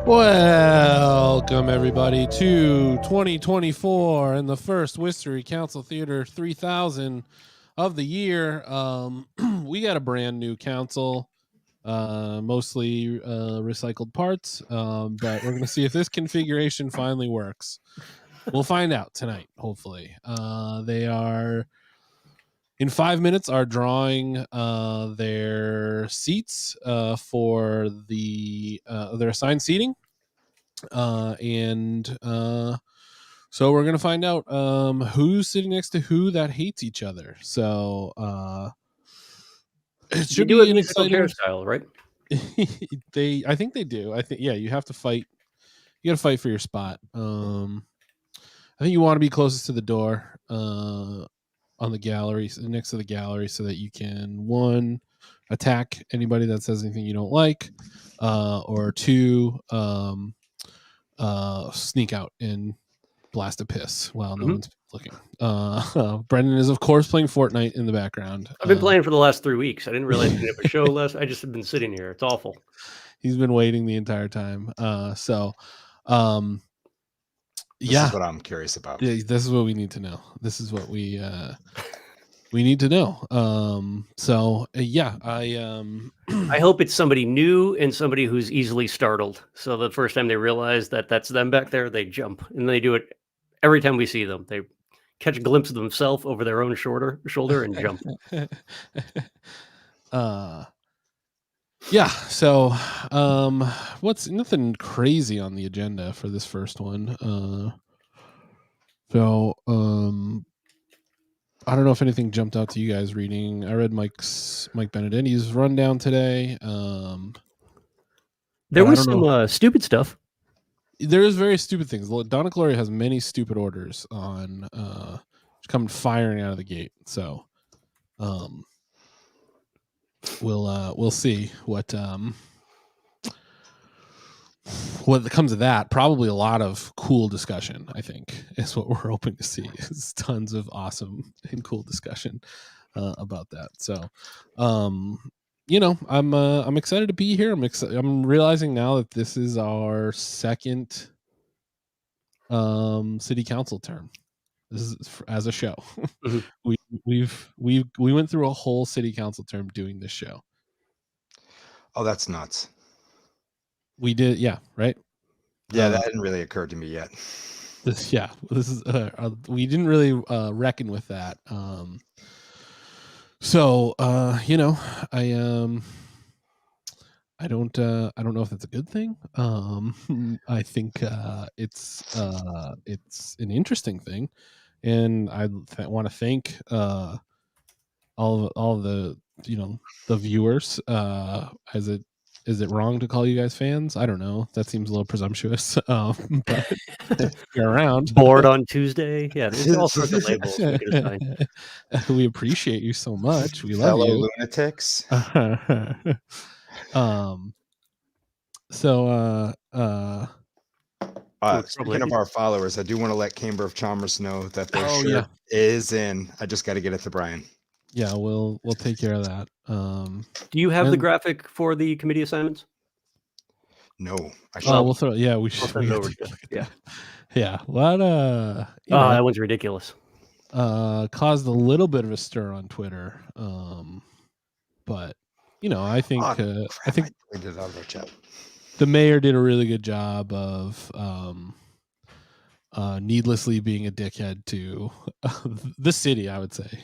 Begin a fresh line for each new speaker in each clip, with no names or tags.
Welcome, everybody, to 2024 and the first Worcestery Council Theater 3000 of the year. We got a brand new council, mostly recycled parts, but we're going to see if this configuration finally works. We'll find out tonight, hopefully. They are, in 5 minutes, are drawing their seats for their assigned seating. So we're gonna find out who's sitting next to who that hates each other. So it should
do
be
a
an
musical
exciting
hairstyle, right?
I think they do. You have to fight. You got to fight for your spot. I think you want to be closest to the door on the gallery, next to the gallery, so that you can, one, attack anybody that says anything you don't like, or two, sneak out and blast a piss while no one's looking. Brendan is, of course, playing Fortnite in the background.
I've been playing for the last 3 weeks. I didn't realize we have a show less. I just have been sitting here. It's awful.
He's been waiting the entire time.
This is what I'm curious about.
Yeah, this is what we need to know. This is what we need to know.
I hope it's somebody new and somebody who's easily startled. So the first time they realize that that's them back there, they jump, and they do it every time we see them. They catch a glimpse of themselves over their own shoulder and jump.
What's nothing crazy on the agenda for this first one. I don't know if anything jumped out to you guys reading. I read Mike Benedetti's rundown today.
There was some stupid stuff.
There is very stupid things. Donna Colorio has many stupid orders on coming firing out of the gate. So we'll see what comes of that. Probably a lot of cool discussion, I think, is what we're hoping to see. Is tons of awesome and cool discussion about that. So I'm excited to be here. I'm realizing now that this is our second city council term. This is as a show. Mm-hmm. we went through a whole city council term doing this show.
Oh, that's nuts.
We did, yeah, right?
Yeah, that hadn't really occurred to me yet.
This is we didn't really reckon with that. I don't know if that's a good thing. I think it's an interesting thing, and I want to thank all the the viewers. Is it wrong to call you guys fans? I don't know. That seems a little presumptuous. But you're around.
Bored on Tuesday. Yeah, there's all sorts of labels.
We appreciate you so much. We love you.
Lunatics. Speaking of our followers, I do want to let Chamber of Commerce know that their shirt is in. I just got to get it to Brian.
Yeah, we'll take care of that.
Do you have the graphic for the committee assignments?
No.
We'll throw. Yeah, we should. Yeah. What?
That one's ridiculous.
Caused a little bit of a stir on Twitter. But I think the mayor did a really good job of needlessly being a dickhead to the city, I would say.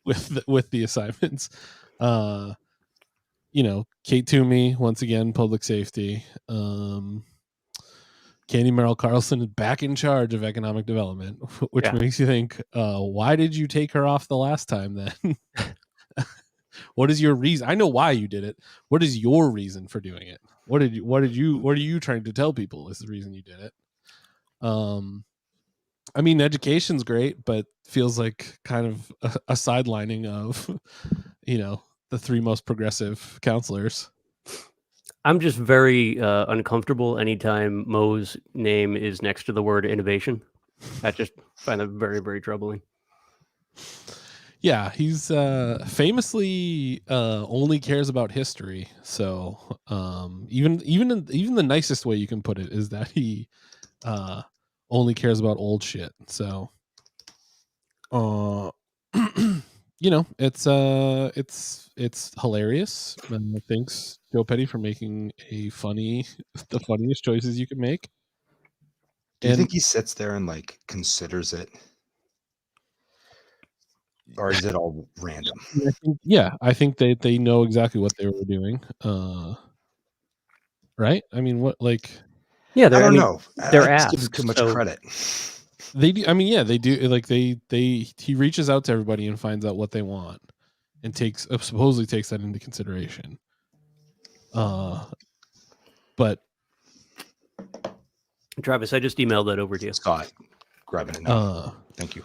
with the assignments. Kate Toomey, once again, public safety. Candy Merrill Carlson is back in charge of economic development, which makes you think, why did you take her off the last time then? What is your reason? I know why you did it. What is your reason for doing it? What are you trying to tell people is the reason you did it? I mean, education's great, but feels like kind of a sidelining of, the three most progressive counselors.
I'm just very uncomfortable anytime Mo's name is next to the word innovation. I just find that very, very troubling.
Yeah, he's famously only cares about history. So even the nicest way you can put it is that he only cares about old shit. So uh it's hilarious. And thanks Joe Petty for making the funniest choices you could make.
Do you
And
think he sits there and like considers it? Or is it all random?
I think they know exactly what they were doing. Right? I mean, what like
Yeah,
I don't
mean,
know.
they're
I just give him
asked.
too much
So
credit.
they do. I mean, yeah, they do. Like he reaches out to everybody and finds out what they want, and supposedly takes that into consideration. But
Travis, I just emailed that over to you.
Saw it. Grabbing it now. Thank you.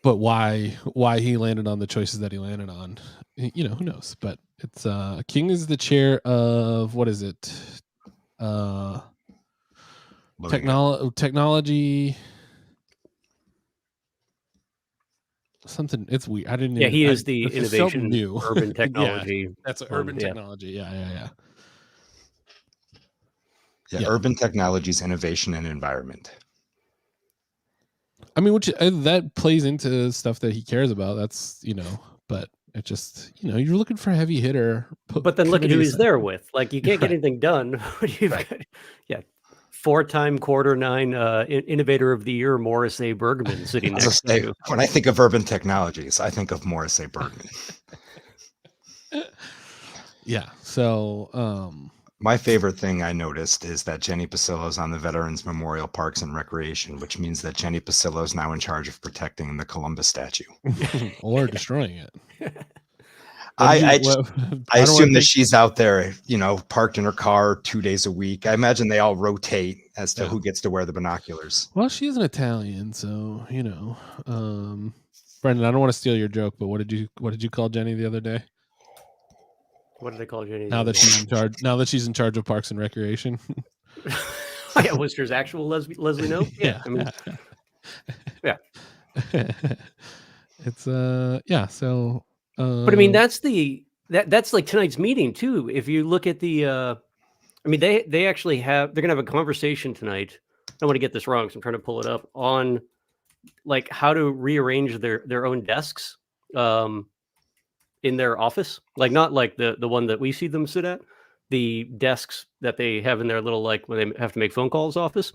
But why he landed on the choices that he landed on, who knows? But it's King is the chair of what is it? Technology. Something. It's weird. I didn't.
Yeah,
even,
he
I,
is the
it felt
innovation
new.
urban technology.
Yeah, that's urban technology. Yeah.
Yeah, urban technologies, innovation, and environment.
I mean, which that plays into stuff that he cares about. That's but it just you're looking for a heavy hitter.
But then look at who he's there with. Like you can't get anything done. Yeah, 4-time Q9 Innovator of the Year Morris A. Bergman sitting next to you.
When I think of urban technologies, I think of Morris A. Bergman.
Yeah. So
my favorite thing I noticed is that Jenny Pasillo is on the Veterans Memorial Parks and Recreation, which means that Jenny Pasillo is now in charge of protecting the Columbus statue
or destroying it.
I assume that she's out there, parked in her car 2 days a week. I imagine they all rotate as to who gets to wear the binoculars.
Well, she's an Italian, so Brendan, I don't want to steal your joke, but what did you call Jenny the other day?
What did they call Jenny?
Now that she's in charge of Parks and Recreation.
Yeah, Worcester's actual Leslie Knope. Yeah, I mean, yeah.
It's So,
but I mean, that's like tonight's meeting too. If you look at the, I mean, they actually they're gonna have a conversation tonight. I don't want to get this wrong, so I'm trying to pull it up on like how to rearrange their own desks. In their office, like not like the one that we see them sit at, the desks that they have in their little like when they have to make phone calls office,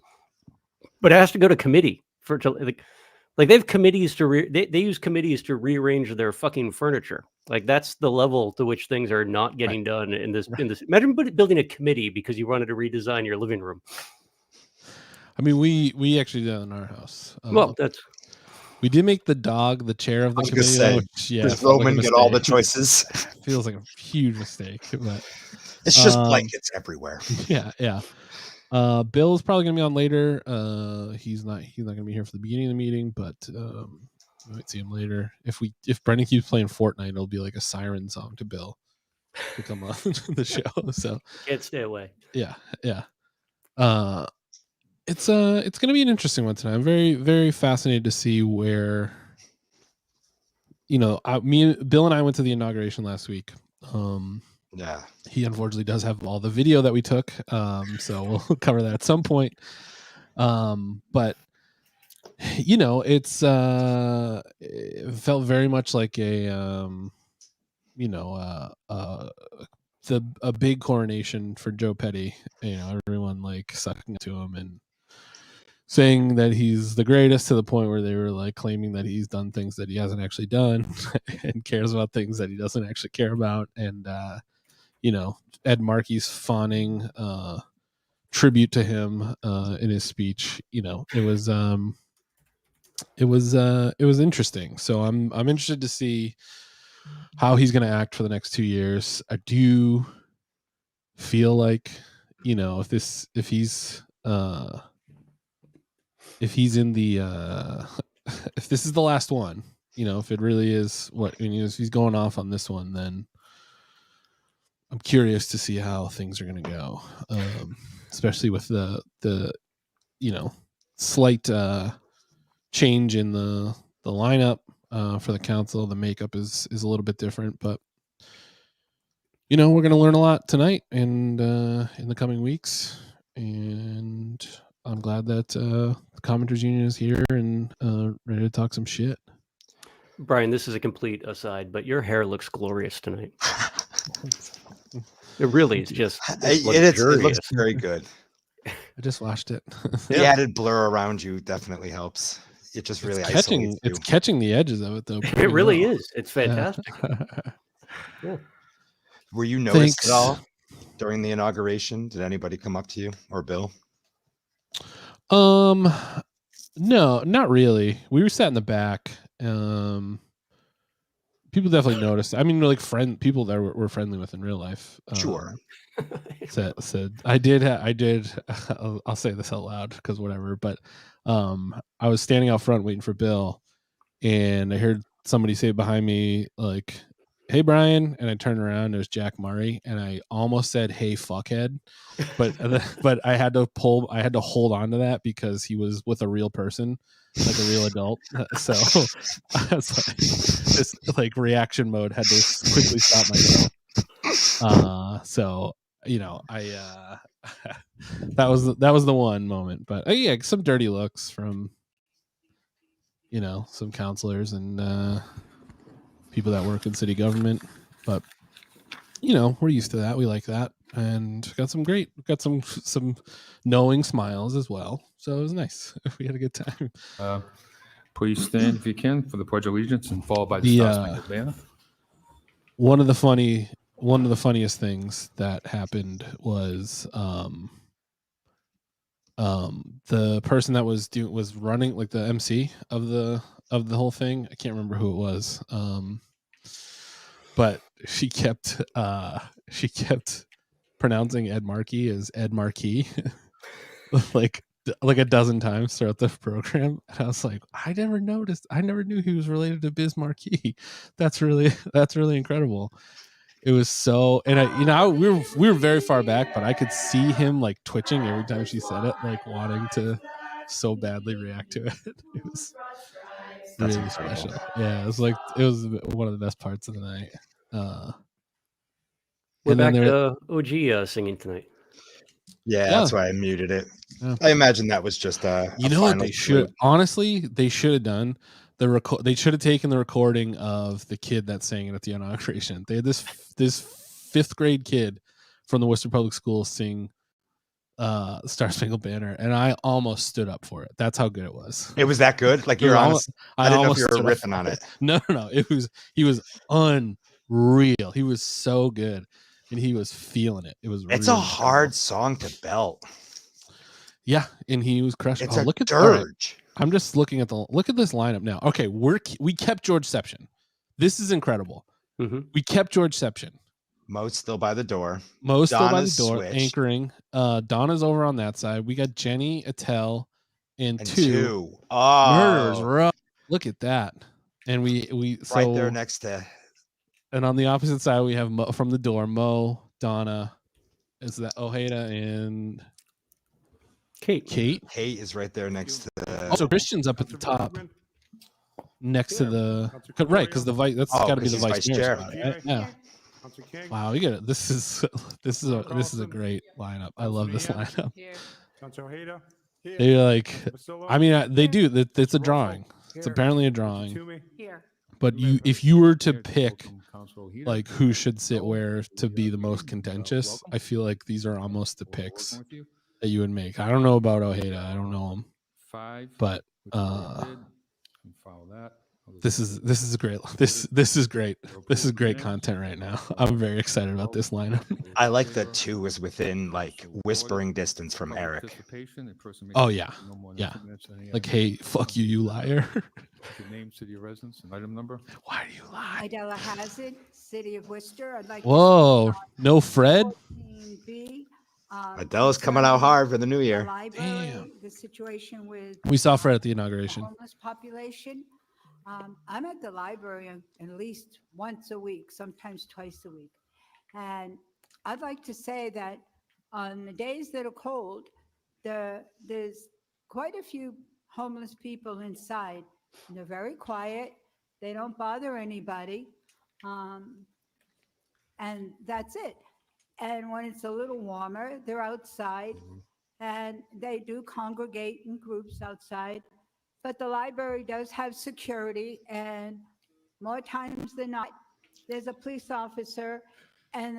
but it has to go to committee like they have committees they use committees to rearrange their fucking furniture. Like that's the level to which things are not getting done in this. Imagine building a committee because you wanted to redesign your living room.
I mean, we actually did that in our house.
Well,
we did make the dog the chair of the committee.
Does Roman get all the choices?
Feels like a huge mistake, but
it's just blankets everywhere.
Yeah. Bill's probably gonna be on later. He's not gonna be here for the beginning of the meeting, but we might see him later. If Brendan keeps playing Fortnite, it'll be like a siren song to Bill to come on the show. So
can't stay away.
Yeah. It's gonna be an interesting one tonight. I'm very, very fascinated to see where Bill and I went to the inauguration last week.
Yeah.
He unfortunately does have all the video that we took. So we'll cover that at some point. But it felt very much like a big coronation for Joe Petty. Everyone like sucking to him and saying that he's the greatest, to the point where they were like claiming that he's done things that he hasn't actually done and cares about things that he doesn't actually care about. And Ed Markey's fawning tribute to him in his speech. It was interesting. So I'm interested to see how he's going to act for the next 2 years. I do feel like if he's in the if this is the last one, if it really is if he's going off on this one, then I'm curious to see how things are going to go, especially with the slight change in the lineup. for the council. The makeup is a little bit different, but we're going to learn a lot tonight and in the coming weeks. And I'm glad that the Commenters Union is here and ready to talk some shit.
Brian, this is a complete aside, but your hair looks glorious tonight. It really is just
it looks very good.
I just watched it.
The added blur around you definitely helps. It just really isolates you.
It's catching the edges of it though.
It really is. It's fantastic.
Yeah. Were you noticed at all during the inauguration? Did anybody come up to you or Bill?
No, not really. We were sat in the back. People definitely noticed. I mean, like people that we're friendly with in real life.
Sure.
Said I did. I'll say this out loud because whatever. But I was standing out front waiting for Bill, and I heard somebody say behind me like, "Hey, Brian," and I turned around. It was Jack Murray, and I almost said, "Hey, fuckhead," but I had to hold on to that because he was with a real person, like a real adult. So I was like, this like reaction mode had to quickly stop myself. So I that was the one moment. But yeah, some dirty looks from some counselors and people that work in city government, but we're used to that. We like that, and got some knowing smiles as well. So it was nice. We had a good time.
Please stand if you can for the Pledge of Allegiance and followed by the Star Spangled Banner.
One of the funniest things that happened was the person that was running, like the MC of the whole thing. I can't remember who it was. But she kept pronouncing Ed Markey as Ed Marquis like a dozen times throughout the program. And I was like, I never knew he was related to Biz Marquis. That's really incredible. It was so, and we were very far back, but I could see him like twitching every time she said it, like wanting to so badly react to it. It was really special. Yeah, it was one of the best parts of the night.
We're back to OG singing tonight.
Yeah, that's why I muted it. Yeah. I imagine that was just
what they should honestly they should have done. They should have taken the recording of the kid that sang it at the inauguration. They had this 5th grade kid from the Worcester Public Schools sing Star Spangled Banner, and I almost stood up for it. That's how good it was.
It was that good? Like you're honest? I didn't know if you were riffing on it.
No. He was unreal. He was so good, and he was feeling it. It's really
a hard song to belt.
Yeah, and he was crushing.
It's a dirge.
I'm just looking at this lineup now. Okay, we kept George Seption. This is incredible.
Mm-hmm.
We kept George Seption.
Mo's still by the door.
Switched. Anchoring. Donna's over on that side. We got Jenny, Attell, and two.
Oh,
Murders Row. Look at that. And we
right there next to.
And on the opposite side, we have Mo, from the door. Mo, Donna, is that Odeta and Kate.
Kate is right there next to.
Also, Christian's up at the top, next to the right, because the vice. That's got to be the vice chair. Right? Yeah. Wow, you get it. This is a great lineup. I love this lineup. They're like, I mean, they do. It's a drawing. It's apparently a drawing. But if you were to pick, like, who should sit where to be the most contentious, I feel like these are almost the picks that you would make. I don't know about Odeta. I don't know him. But this is great. This is great. This is great content right now. I'm very excited about this lineup.
I like that 2 is within like whispering distance from Eric.
Oh yeah. Like, hey, fuck you, you liar.
Name, city of residence, and item number.
Why do you lie?
Idella Hazard, City of Worcester. I'd like.
Whoa, no Fred.
Adele's coming out hard for the new year.
Damn. The situation with
we saw Fred at the inauguration.
Homeless population. I'm at the library at least once a week, sometimes twice a week, and I'd like to say that on the days that are cold, there's quite a few homeless people inside. And they're very quiet. They don't bother anybody. And that's it. And when it's a little warmer, they're outside and they do congregate in groups outside. But the library does have security, and more times than not, there's a police officer and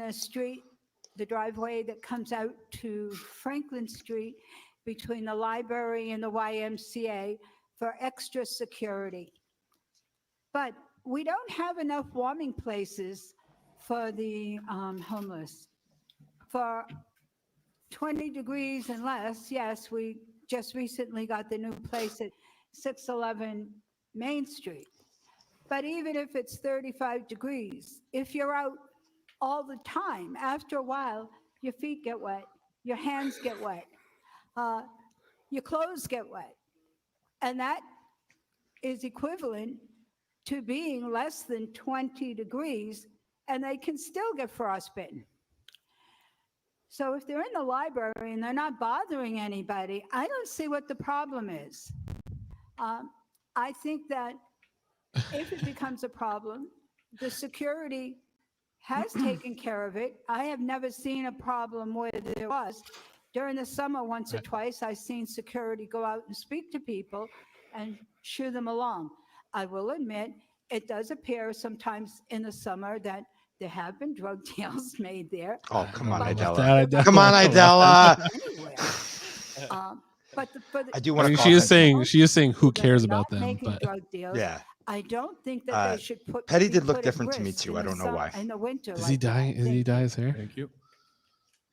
the driveway that comes out to Franklin Street between the library and the YMCA for extra security. But we don't have enough warming places for the homeless. For 20 degrees and less, yes, we just recently got the new place at 611 Main Street. But even if it's 35 degrees, if you're out all the time, after a while, your feet get wet, your hands get wet, your clothes get wet. And that is equivalent to being less than 20 degrees, and they can still get frostbitten. So if they're in the library and they're not bothering anybody, I don't see what the problem is. I think that if it becomes a problem, the security has taken care of it. I have never seen a problem where there was. During the summer, once or twice, I've seen security go out and speak to people and shoo them along. I will admit, it does appear sometimes in the summer that there have been drug deals made there.
Oh, come on,
But-
Idella. Come on, Idella.
Anywhere. But
I do want to.
she is saying who
that are
cares
not
about them,
making
but
drug deals.
Yeah.
I don't think that they should put.
Petty
be
did look
put at
different to me
risk
too.
in
I
the
don't know
sum-
why.
In the winter.
is he
like that.
dyeing? Is he dye his hair?
Thank you.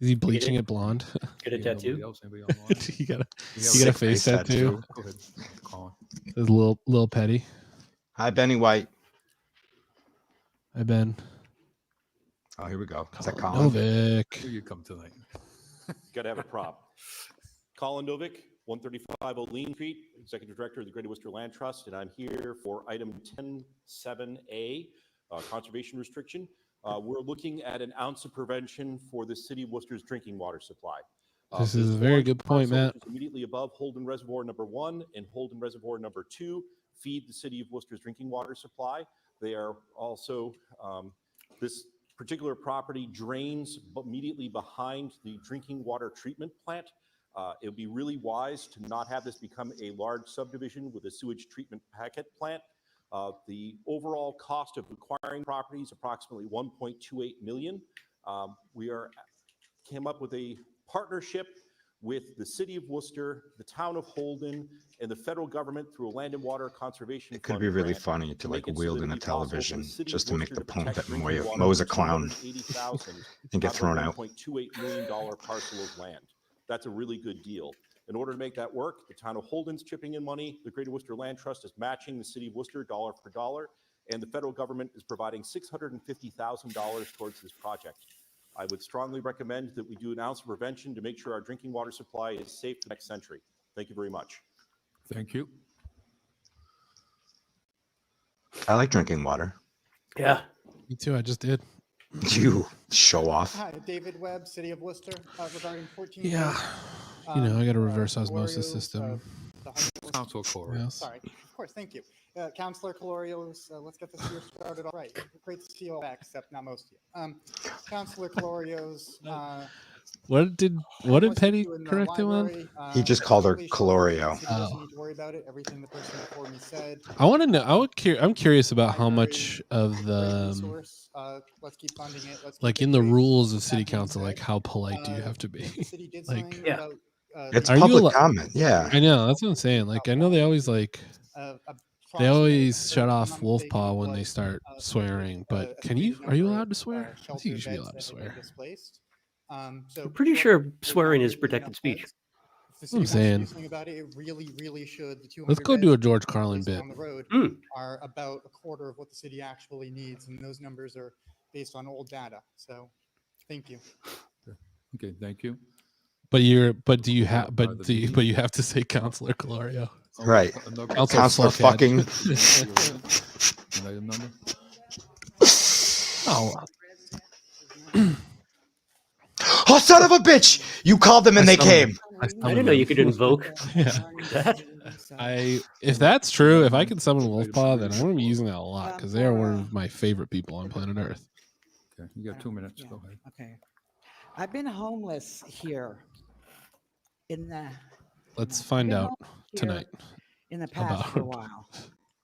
Is he bleaching it blonde?
Get a tattoo.
you got a
Sick
face tattoo.
Go ahead, Colin.
His little Petty.
Hi, Benny White.
Hi Ben.
Oh, here we go. Is that Colin?
Novik.
Here you come tonight.
Got to have a prop. Colin Novick, 135 Olean Street, Executive Director of the Greater Worcester Land Trust, and I'm here for item 10.7A, conservation restriction. We're looking at an ounce of prevention for the city of Worcester's drinking water supply.
This is a very good point,
parcel,
Matt.
which is immediately above Holden Reservoir number 1 and Holden Reservoir number 2 feed the city of Worcester's drinking water supply. They are also, this particular property drains immediately behind the drinking water treatment plant. It would be really wise to not have this become a large subdivision with a sewage treatment packet plant. The overall cost of acquiring property is approximately $1.28 million. We came up with a partnership with the city of Worcester, the town of Holden, and the federal government through a land and water conservation.
It could
fund
be really
grant
funny to like
make it so
wield
that
in a
it'd be possible for the
television
city of
just to make
Worcester
the point
protect
that
drinking water
Mo's a
for
clown
$280,000
and get
of a
thrown out.
$1.28 million parcel of land. That's a really good deal. In order to make that work, the town of Holden's chipping in money, the Greater Worcester Land Trust is matching the city of Worcester dollar for dollar, and the federal government is providing $650,000 towards this project. I would strongly recommend that we do an ounce of prevention to make sure our drinking water supply is safe for the next century. Thank you very much.
Thank you.
I like drinking water.
Yeah.
Me too. I just did.
You show off.
Hi, David Webb, City of Worcester, regarding 14.
Yeah. You know, I got a reverse osmosis
Colorio's,
system.
Councilor Colorio.
Yes.
Sorry, of course, thank you. Councilor Colorio's, let's get this year started all right. Great to see you all back, except not most of you. Councilor Colorio's.
What did Petty correct him on?
He just called her Colorio.
Doesn't need to worry about it. Everything the person before me said.
I want to know. I'm curious about how much of the
Let's keep funding it. Let's
like
keep
in
it
the
great.
rules of
That
city
being
council, like
said,
how polite do you have to be?
the city did
Like-
something
Yeah.
about,
It's
Are you
public
allo-
comment. Yeah.
I know that's what I'm saying. Like I know they always like they always shut off wolf paw when they start swearing. But are you allowed to swear? I think you should be allowed to swear.
I'm pretty sure swearing is protected speech.
I'm saying.
About it, it really should. The
Let's
200
go do a
beds
George Carlin bit.
down the road
Mm.
are about a quarter of what the city actually needs, and those numbers are based on old data. So, thank you.
Okay, thank you.
But you have to say Councilor Colorio.
Right. Counselor fucking.
An item number?
Oh,
Oh, son of a bitch! You called them and they came.
I didn't know you could invoke
yeah.
that.
So,
If that's true, if I can summon Wolfpaw, then I'm going to be using that a lot because they are one of my favorite people on planet Earth.
Okay, you got 2 minutes.
yeah,
Go ahead.
okay. I've been homeless here in the.
Let's
I've
find
been
out
homeless here
tonight
in the past for a
about
while,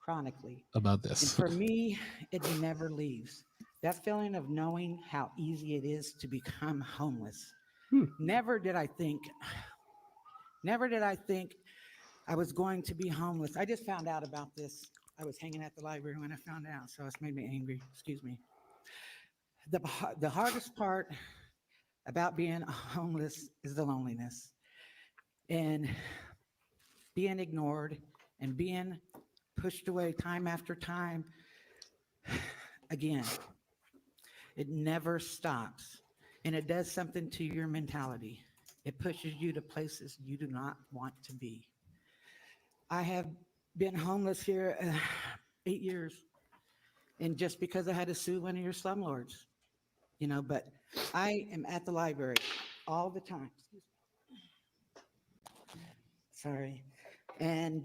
chronically.
about
And
this.
for me, it never leaves. That feeling of knowing how easy it is to become homeless. Never did I think I was going to be homeless. I just found out about this. I was hanging at the library when I found out, so it's made me angry. Excuse me. The hardest part about being homeless is the loneliness and being ignored and being pushed away time after time. Again, it never stops, and it does something to your mentality. It pushes you to places you do not want to be. I have been homeless here 8 years, and just because I had to sue one of your slumlords, but I am at the library all the time. Sorry. And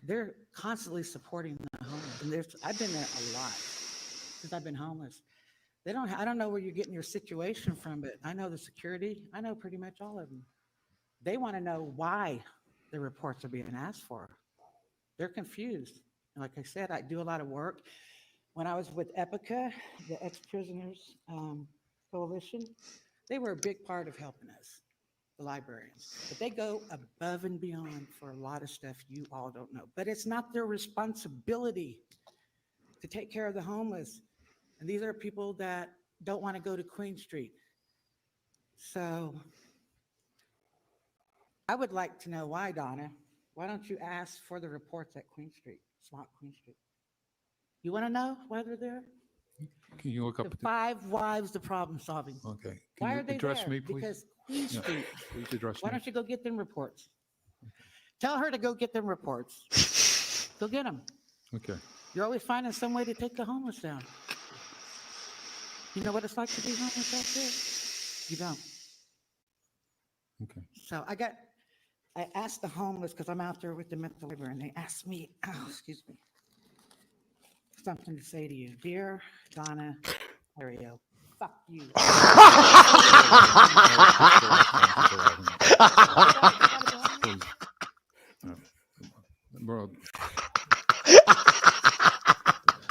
they're constantly supporting the homeless. And I've been there a lot since I've been homeless. I don't know where you're getting your situation from, but I know the security. I know pretty much all of them. They want to know why the reports are being asked for. They're confused. And like I said, I do a lot of work. When I was with EPICA, the Ex-Prisoners Coalition, they were a big part of helping us, the librarians. But they go above and beyond for a lot of stuff you all don't know. But it's not their responsibility to take care of the homeless. And these are people that don't want to go to Queen Street. So I would like to know why, Donna. Why don't you ask for the reports at Queen Street, Swamp Queen Street? You want to know why they're there?
Can you look up?
The 5 wives of problem solving.
Okay. Can
Why
you
are they
address
there?
me, please?
Because Queen
Yeah,
Street.
please address
Why
me.
don't you go get them reports? Tell her to go get them reports. Go get them.
Okay.
You're always finding some way to take the homeless down. You know what it's like to be homeless out there? You don't.
Okay.
So I asked the homeless, because I'm out there with the mental labor, and they asked me, something to say to you. Dear Donna Colorio, fuck you.
Bro,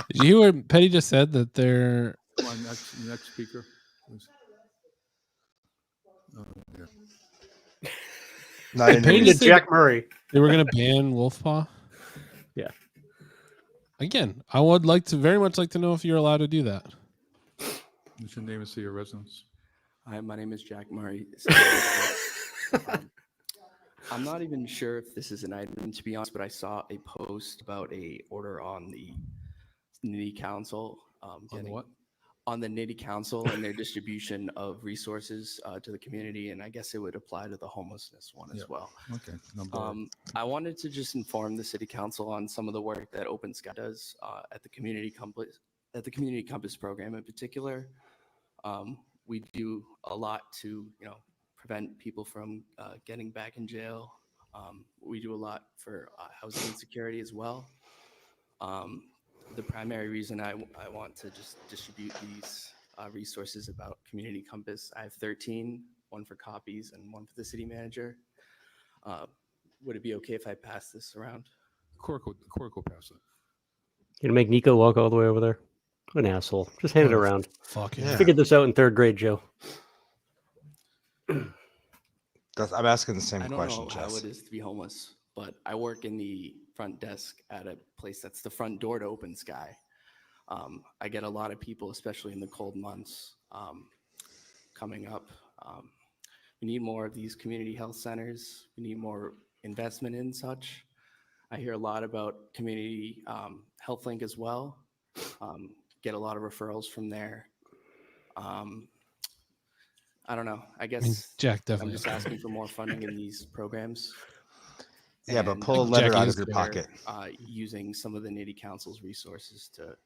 Did you hear what Petty just said? That they're
come on, next speaker, please. Yeah.
Not in
Petty
Maybe
just
to
said
Jack Murray.
they were going to ban Wolfpaw.
Yeah.
Again, I would very much like to know if you're allowed to do that.
What's your name and your residence?
Hi, my name is Jack Murray. I'm not even sure if this is an item, to be honest, but I saw a post about a order on the Nitty Council.
On what?
On the Nitty Council and their distribution of resources to the community, and I guess it would apply to the homelessness one as well.
Okay.
I wanted to just inform the City Council on some of the work that Open Sky does at the Community Compass program in particular. We do a lot to, prevent people from getting back in jail. We do a lot for housing insecurity as well. The primary reason I want to just distribute these resources about Community Compass, I have 13, one for copies and one for the city manager. Would it be okay if I pass this around?
Cork will pass it.
You're gonna make Nico walk all the way over there? What an asshole. Just hand it around.
Fuck
Yeah.
Figured this out in 3rd grade, Joe.
I'm asking the same
I don't
question,
know how
Jess.
it is to be homeless, but I work in the front desk at a place that's the front door to Open Sky. I get a lot of people, especially in the cold months, coming up. We need more of these community health centers. We need more investment in such. I hear a lot about community health link as well. Get a lot of referrals from there. I don't know. I guess
Jack
I'm
definitely.
just asking for more funding in these programs.
Yeah, but
And
pull a
Jack
letter out
is
of your
they're,
pocket.
using some of the Nitty Council's resources to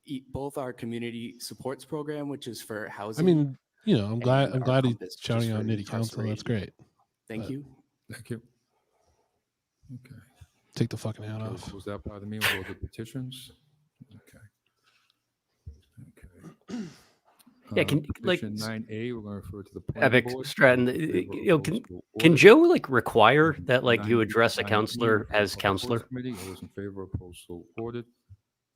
eat both our community supports program, which is for
I
housing.
mean, I'm glad
and our
he's
Compass, which is
shouting
for
out Nitty Council. That's
incarceration.
great.
Thank
but-
you.
Thank you. Okay.
take the fucking hat
Okay,
off.
was that part of the meeting? We'll go to petitions. Okay. Okay.
Yeah, can like
Petition 9A, we're going to refer to the planning
Epic
board.
Stratton,
All in favor,
you know,
opposed, so
can
ordered.
Joe like require
And
that like you
9B,
address a
9E,
counselor
refer to
as
Public
counselor?
Works Committee. All those in favor, opposed, so ordered.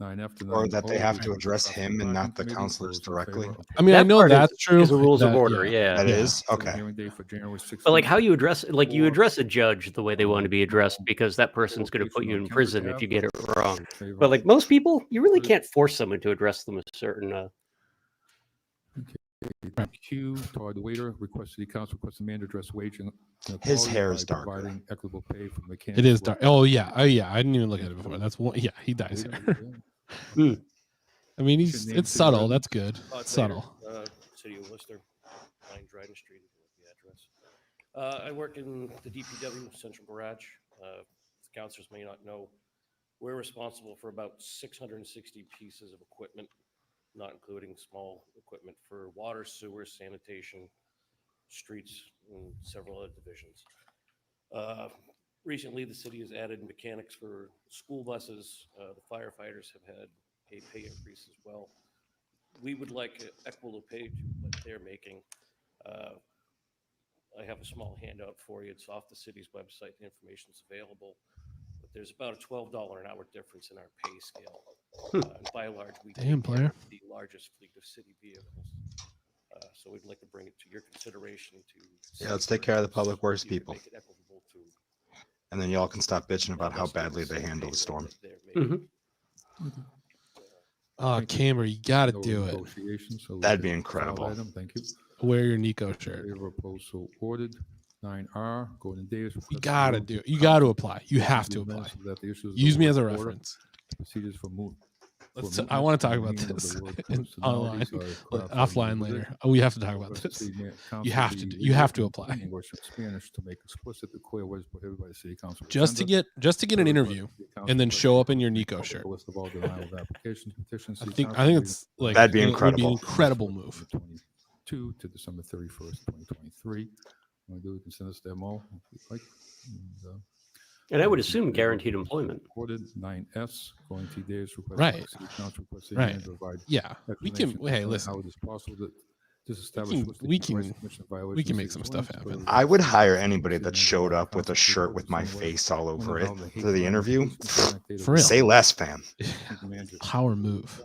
9F to 9O.
Or that they have to
refer
address
Traffic
him and not the
Committee. All
counselors
those in favor,
directly.
opposed,
I mean, I
That
know
part
that's true.
is the rules of
that-
order. Yeah.
That is
so
okay.
hearing date for January 16th.
But like how you address, like you
Or-
address a judge the way they want to be addressed, because that person's going to put you in prison if you get it wrong. But like most people, you really can't force someone to address them a certain.
Q, Todd the waiter, request city council request the man to address wage and
His
inequality
hair
by
is darker.
providing equitable pay for mechanics.
It is dark. Oh yeah. I didn't even look at it before. That's one. Yeah, he dyes here. I mean,
Should name
it's
city
subtle.
residents.
That's good.
Todd
It's subtle.
Vader, City of Worcester, 9 Dryden Street is the address. I work in the DPW Central Garage. Councilors may not know, we're responsible for about 660 pieces of equipment, not including small equipment for water, sewer, sanitation, streets, and several other divisions. Recently, the city has added mechanics for school buses. The firefighters have had a pay increase as well. We would like equitable pay to what they're making. I have a small handout for you. It's off the city's website. The information's available. But there's about a $12 an hour difference in our pay scale. And by and large, we
Damn,
take care
player.
of the largest fleet of city vehicles. So we'd like to bring it to your consideration to.
Yeah, let's take care of the public works
see if we
people.
make it equitable to
And then y'all can stop bitching about how
all
badly they
citizens
handle
pay
the storm.
that they're making.
Oh, Camber, you got to
No
do it.
negotiations, so we
That'd
can
be
file
incredible.
item. Thank you.
Wear your Nico shirt.
Favor, opposed, so ordered. 9R, Gordon Davis.
You
requests
got to
approval
do it.
to
You got to
council
apply. You have to
amendments
apply.
so that the issues of
Use
the
me as a
word order,
reference.
Procedures for move.
I want to talk about this online, offline later. Oh, we have to talk about this. You have to. You have to apply.
English and Spanish to make explicit the clear what is prohibited by the city council.
Just to get an interview, and then show up in your Nico shirt.
List of all denial of applications, petitions.
I
City
think
council
it's like
That'd be
it would be an
incredible.
incredible move.
22 to December 31st, 2023. Want to do, we can send us demo if you'd like. And,
And I would assume guaranteed employment.
Ordered 9S, going T days request.
Right.
City council request city
Right.
manager provide
Yeah, we can.
explanation
Hey,
concerning
listen.
How it is possible that disestablish
we can make some stuff happen.
I would hire anybody that showed up with a shirt with my face all over it for the interview.
For real.
Say less, fam.
Power move.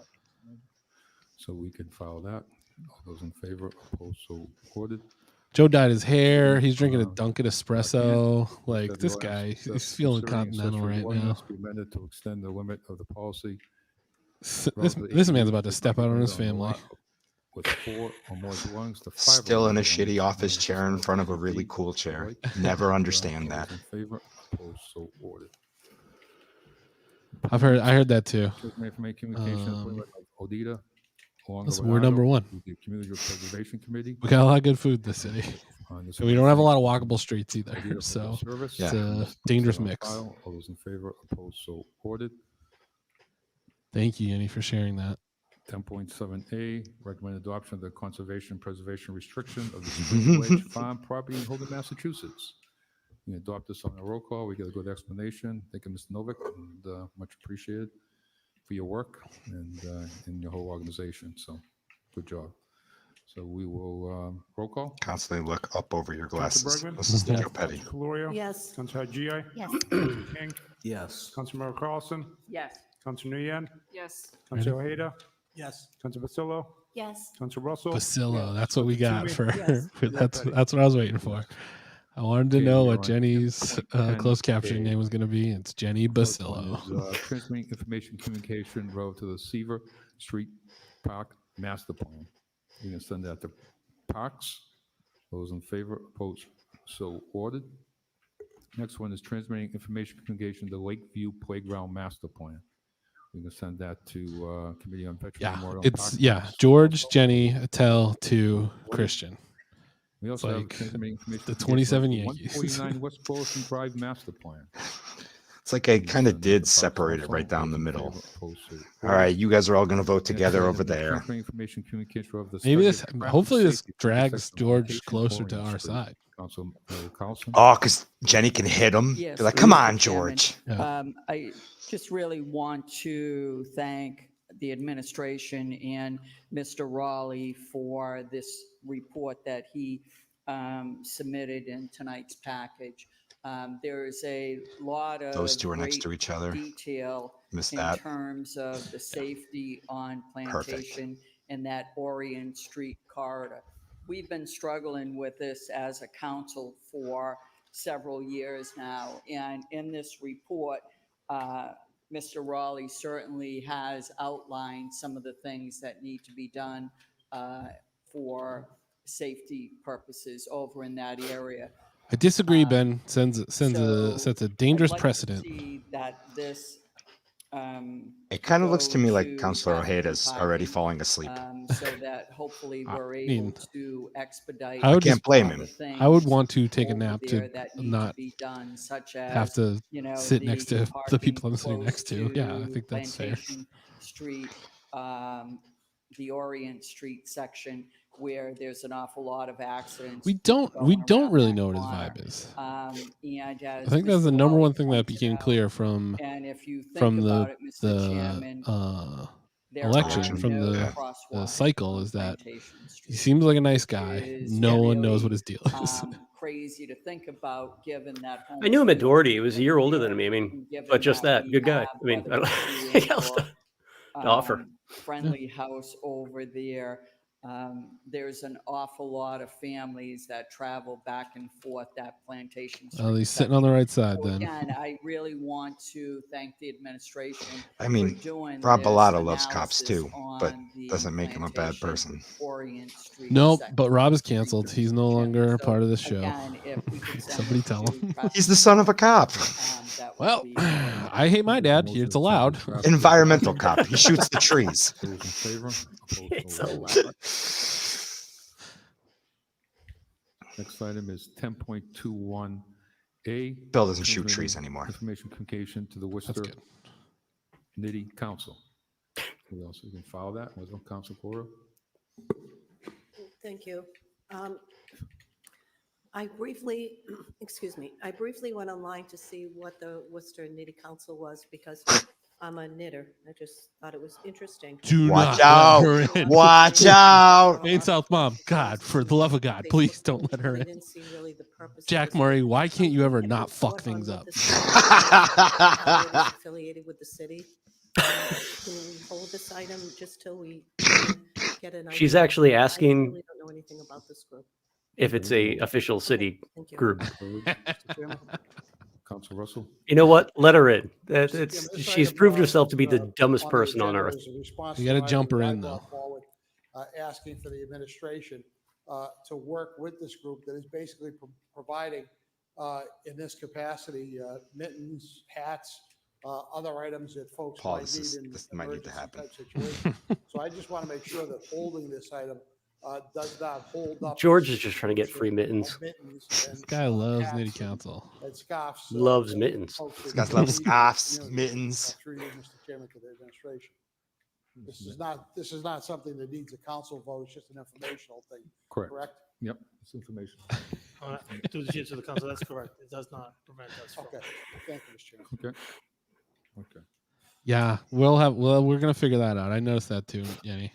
So we can file that. All those in favor, opposed, so ordered.
Joe dyed his hair. He's drinking a Dunkin' espresso. Like
That
this
the
guy,
ordinance
he's feeling
concerning
continental
accessory
right now.
ordinance be amended to extend the limit of the policy.
This man's about to step out on his family.
With 4 or more dwellings to 5
Still in a
dwellings.
shitty office chair in front of a really cool chair. Never understand that.
All those in favor, opposed, so ordered.
I heard that too.
Communication appointment of Odeta
Listen, we're number
Longobardo
one.
to the Community Preservation Committee.
We got a lot of good food in the city. And we don't have a lot of walkable streets either.
Odeta
So
Service.
it's a dangerous mix.
All those in favor, opposed, so ordered.
Thank you, Yenny, for sharing that.
10.7A, recommend adoption of the conservation preservation restriction of the Spring Ledge Farm property in Holden, Massachusetts. We adopt this on a roll call. We get a good explanation. Thank you, Mr. Novick, and much appreciated for your work and your whole organization. So, good job. So we will roll call.
Constantly look up over your glasses.
Bergman?
This is Joe Petty.
Colorio?
Yes.
Councilor G.I.?
Yes.
King?
Yes.
Councilor Carlson?
Yes.
Councilor Nguyen?
Yes.
Councilor Ojeda?
Yes.
Councilor Basillo?
Yes.
Councilor Russell?
Bacillo. That's what we got for.
Yes.
That's what I was waiting for. I wanted to
Okay,
know
we're
what
on
Jenny's
10.10.
closed captioning name was going to be. It's Jenny
First one
Bacillo.
is, transmitting information communication road to the Sever Street Park Master Plan. You can send that to Parks. Those in favor, opposed, so ordered. Next one is transmitting information communication to Lakeview Playground Master Plan. We can send that to Committee on Veteran
Yeah,
Memorial.
it's
Park.
George, Jenny, Attell to Christian.
We also have
like
transmitting information
the
communication
27
to
Yankees.
149 West Boylston Drive Master Plan.
It's like I kind of did separate it right down the middle. All right, you guys are all going to vote together over there.
Information communication of the
Maybe this.
subject, traffic
Hopefully, this
safety,
drags
protection,
George
location,
closer to
Orion
our
Street.
side.
Councilor Carlson.
Oh, because Jenny can hit him.
Yes,
Be like, come
Mr.
on,
Chairman.
George.
Yeah.
I just really want to thank the administration and Mr. Raleigh for this report that he submitted in tonight's package. There is a lot of
Those two are next
great
to each other.
detail
Missed
in
that.
terms of the safety on Plantation and that Orient Street corridor. We've been struggling with this as a council for several years now, and in this report, Mr. Raleigh certainly has outlined some of the things that need to be done for safety purposes over in that area.
I disagree, Ben. Sets a dangerous
I'd like to
precedent.
see that this
It kind of looks to me like
go to
Councilor
traffic and
Ojeda's already
parking,
falling asleep.
so that hopefully we're able to expedite.
I would
can't blame
all the
him.
I would
things
want to take a
over
nap
there
to
that need
not
to be done, such as
have to sit
the
next to the
parking
people I'm sitting
close
next to. Yeah, I think that's fair.
Plantation Street, the Orient Street section, where there's an awful lot of accidents.
We don't
going around
really
that
know what his
corner.
vibe is.
And
I
as
think that's the
Mr.
number
Raleigh
one thing that
pointed
became
out,
clear from
and if you think
from
about it, Mr. Chairman, there
election,
are
from
no
the
crosswalks
cycle,
on
is that
Plantation
he
Street.
seems like a nice guy.
Is
No one knows
really,
what his deal is.
Crazy to think about, given that.
I knew him at
homelessness
Doherty.
is
He was a
living
year older
there,
than me. I mean,
and given
but just that,
we
good guy.
have
I mean, I
whether
don't
it's you
anything else
or,
to offer.
Friendly House over there. There's an awful lot of families that travel back and forth that Plantation Street.
Well, he's sitting on the right side
So
then.
again, I really want to thank the administration.
I mean,
for doing
Rob
this
Bellato loves cops
analysis
too, but
on the
doesn't make him a bad
Plantation
person.
Orient Street
Nope,
section.
but Rob is canceled. He's no longer a
So,
part of the show.
again, if we could send
Somebody
this
tell
to
him.
traffic
He's the son of a cop.
that would
Well,
be great.
I hate my dad. It's allowed.
Environmental cop. He shoots the trees.
Those in favor? Opposed?
It's
So
a
ordered.
lot.
Next item is 10.21A.
Bill doesn't shoot
transmitting
trees anymore.
Information communication to the
That's
Worcester
good.
Nitty Council. Who else? You can follow that. Was it Councilor Colorio?
Thank you. I briefly, excuse me, I briefly went online to see what the Worcester Nitty Council was because I'm a knitter. I just thought it was interesting.
Do
Watch
not
out.
let her in.
Watch out.
Main South Mom, God, for the love of God,
Facebook
please don't
page,
let her
I
in.
didn't see really the purpose of
Jack
this.
Murray, why can't you ever not fuck
Report
things
on
up?
what this is, how it is affiliated with the city. Can we hold this item just till we get an idea?
She's actually
I
asking
really don't know anything about this group.
if it's a official city
Thank you.
group.
Councilor Russell?
You know what? Let her in.
This
She's
item,
proved herself to be the dumbest
on the
person on
agenda
earth.
is a response
You
to
gotta
an item
jump her
that I
in,
brought
though.
forward, asking for the administration to work with this group that is basically providing, in this capacity, mittens, hats, other items that folks
Paul,
might
this
need in
might need to
emergency
happen.
type situations. So I just want to make sure that holding this item does not hold up.
George
this
is just trying to get free mittens.
of mittens
This
and,
guy loves
hats
Nitty Council.
and scarves.
Loves
that
mittens.
folks
This
that
guy loves
need in the
scarves,
community.
mittens.
Through you, Mr. Chairman, to the administration. This is not something that needs a council vote, it's just an informational thing,
Correct.
correct?
Yep, it's information.
To the chair to the council, that's correct. It does not prevent us from.
Okay, thank you, Mr. Chairman.
Okay. Okay.
Yeah, we're gonna figure that out. I noticed that too, Jenny.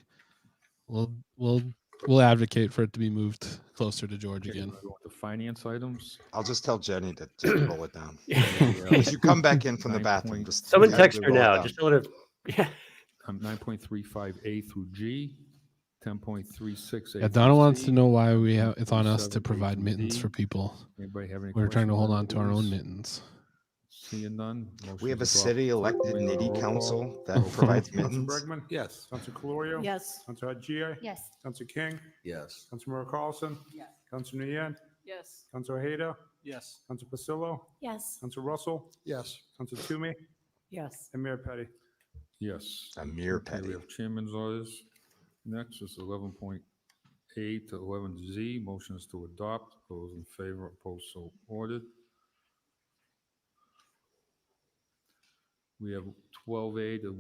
We'll advocate for it to be moved closer to George
Okay,
again.
we're going to finance items.
I'll just tell Jenny to just roll it down. If you come back in from the bathroom, just
Someone
yeah,
text her
roll it
now.
down.
Just tell her. Yeah.
9.35A through G, 10.36A.
Yeah, Donna wants to know why it's on us to provide mittens for people.
Anybody have any
We're trying to
questions
hold
on
on to our own
these?
mittens.
Seeing none.
We have a
motion to
city
adopt.
elected
Roll
nitty
call.
council that provides
Council
mittens.
Bergman?
Yes.
Council Colorio?
Yes.
Council Haji?
Yes.
Council King?
Yes.
Council Carlson?
Yes.
Council Nguyen?
Yes.
Council Ojeda?
Yes.
Council Pasillo?
Yes.
Council Russell?
Yes.
Council Toomey?
Yes.
And Mayor Petty?
Yes.
Amir
Okay,
Petty.
we have chairman's orders. Next is 11.8 to 11Z, motions to adopt. Those in favor, opposed, so ordered. We have 12A to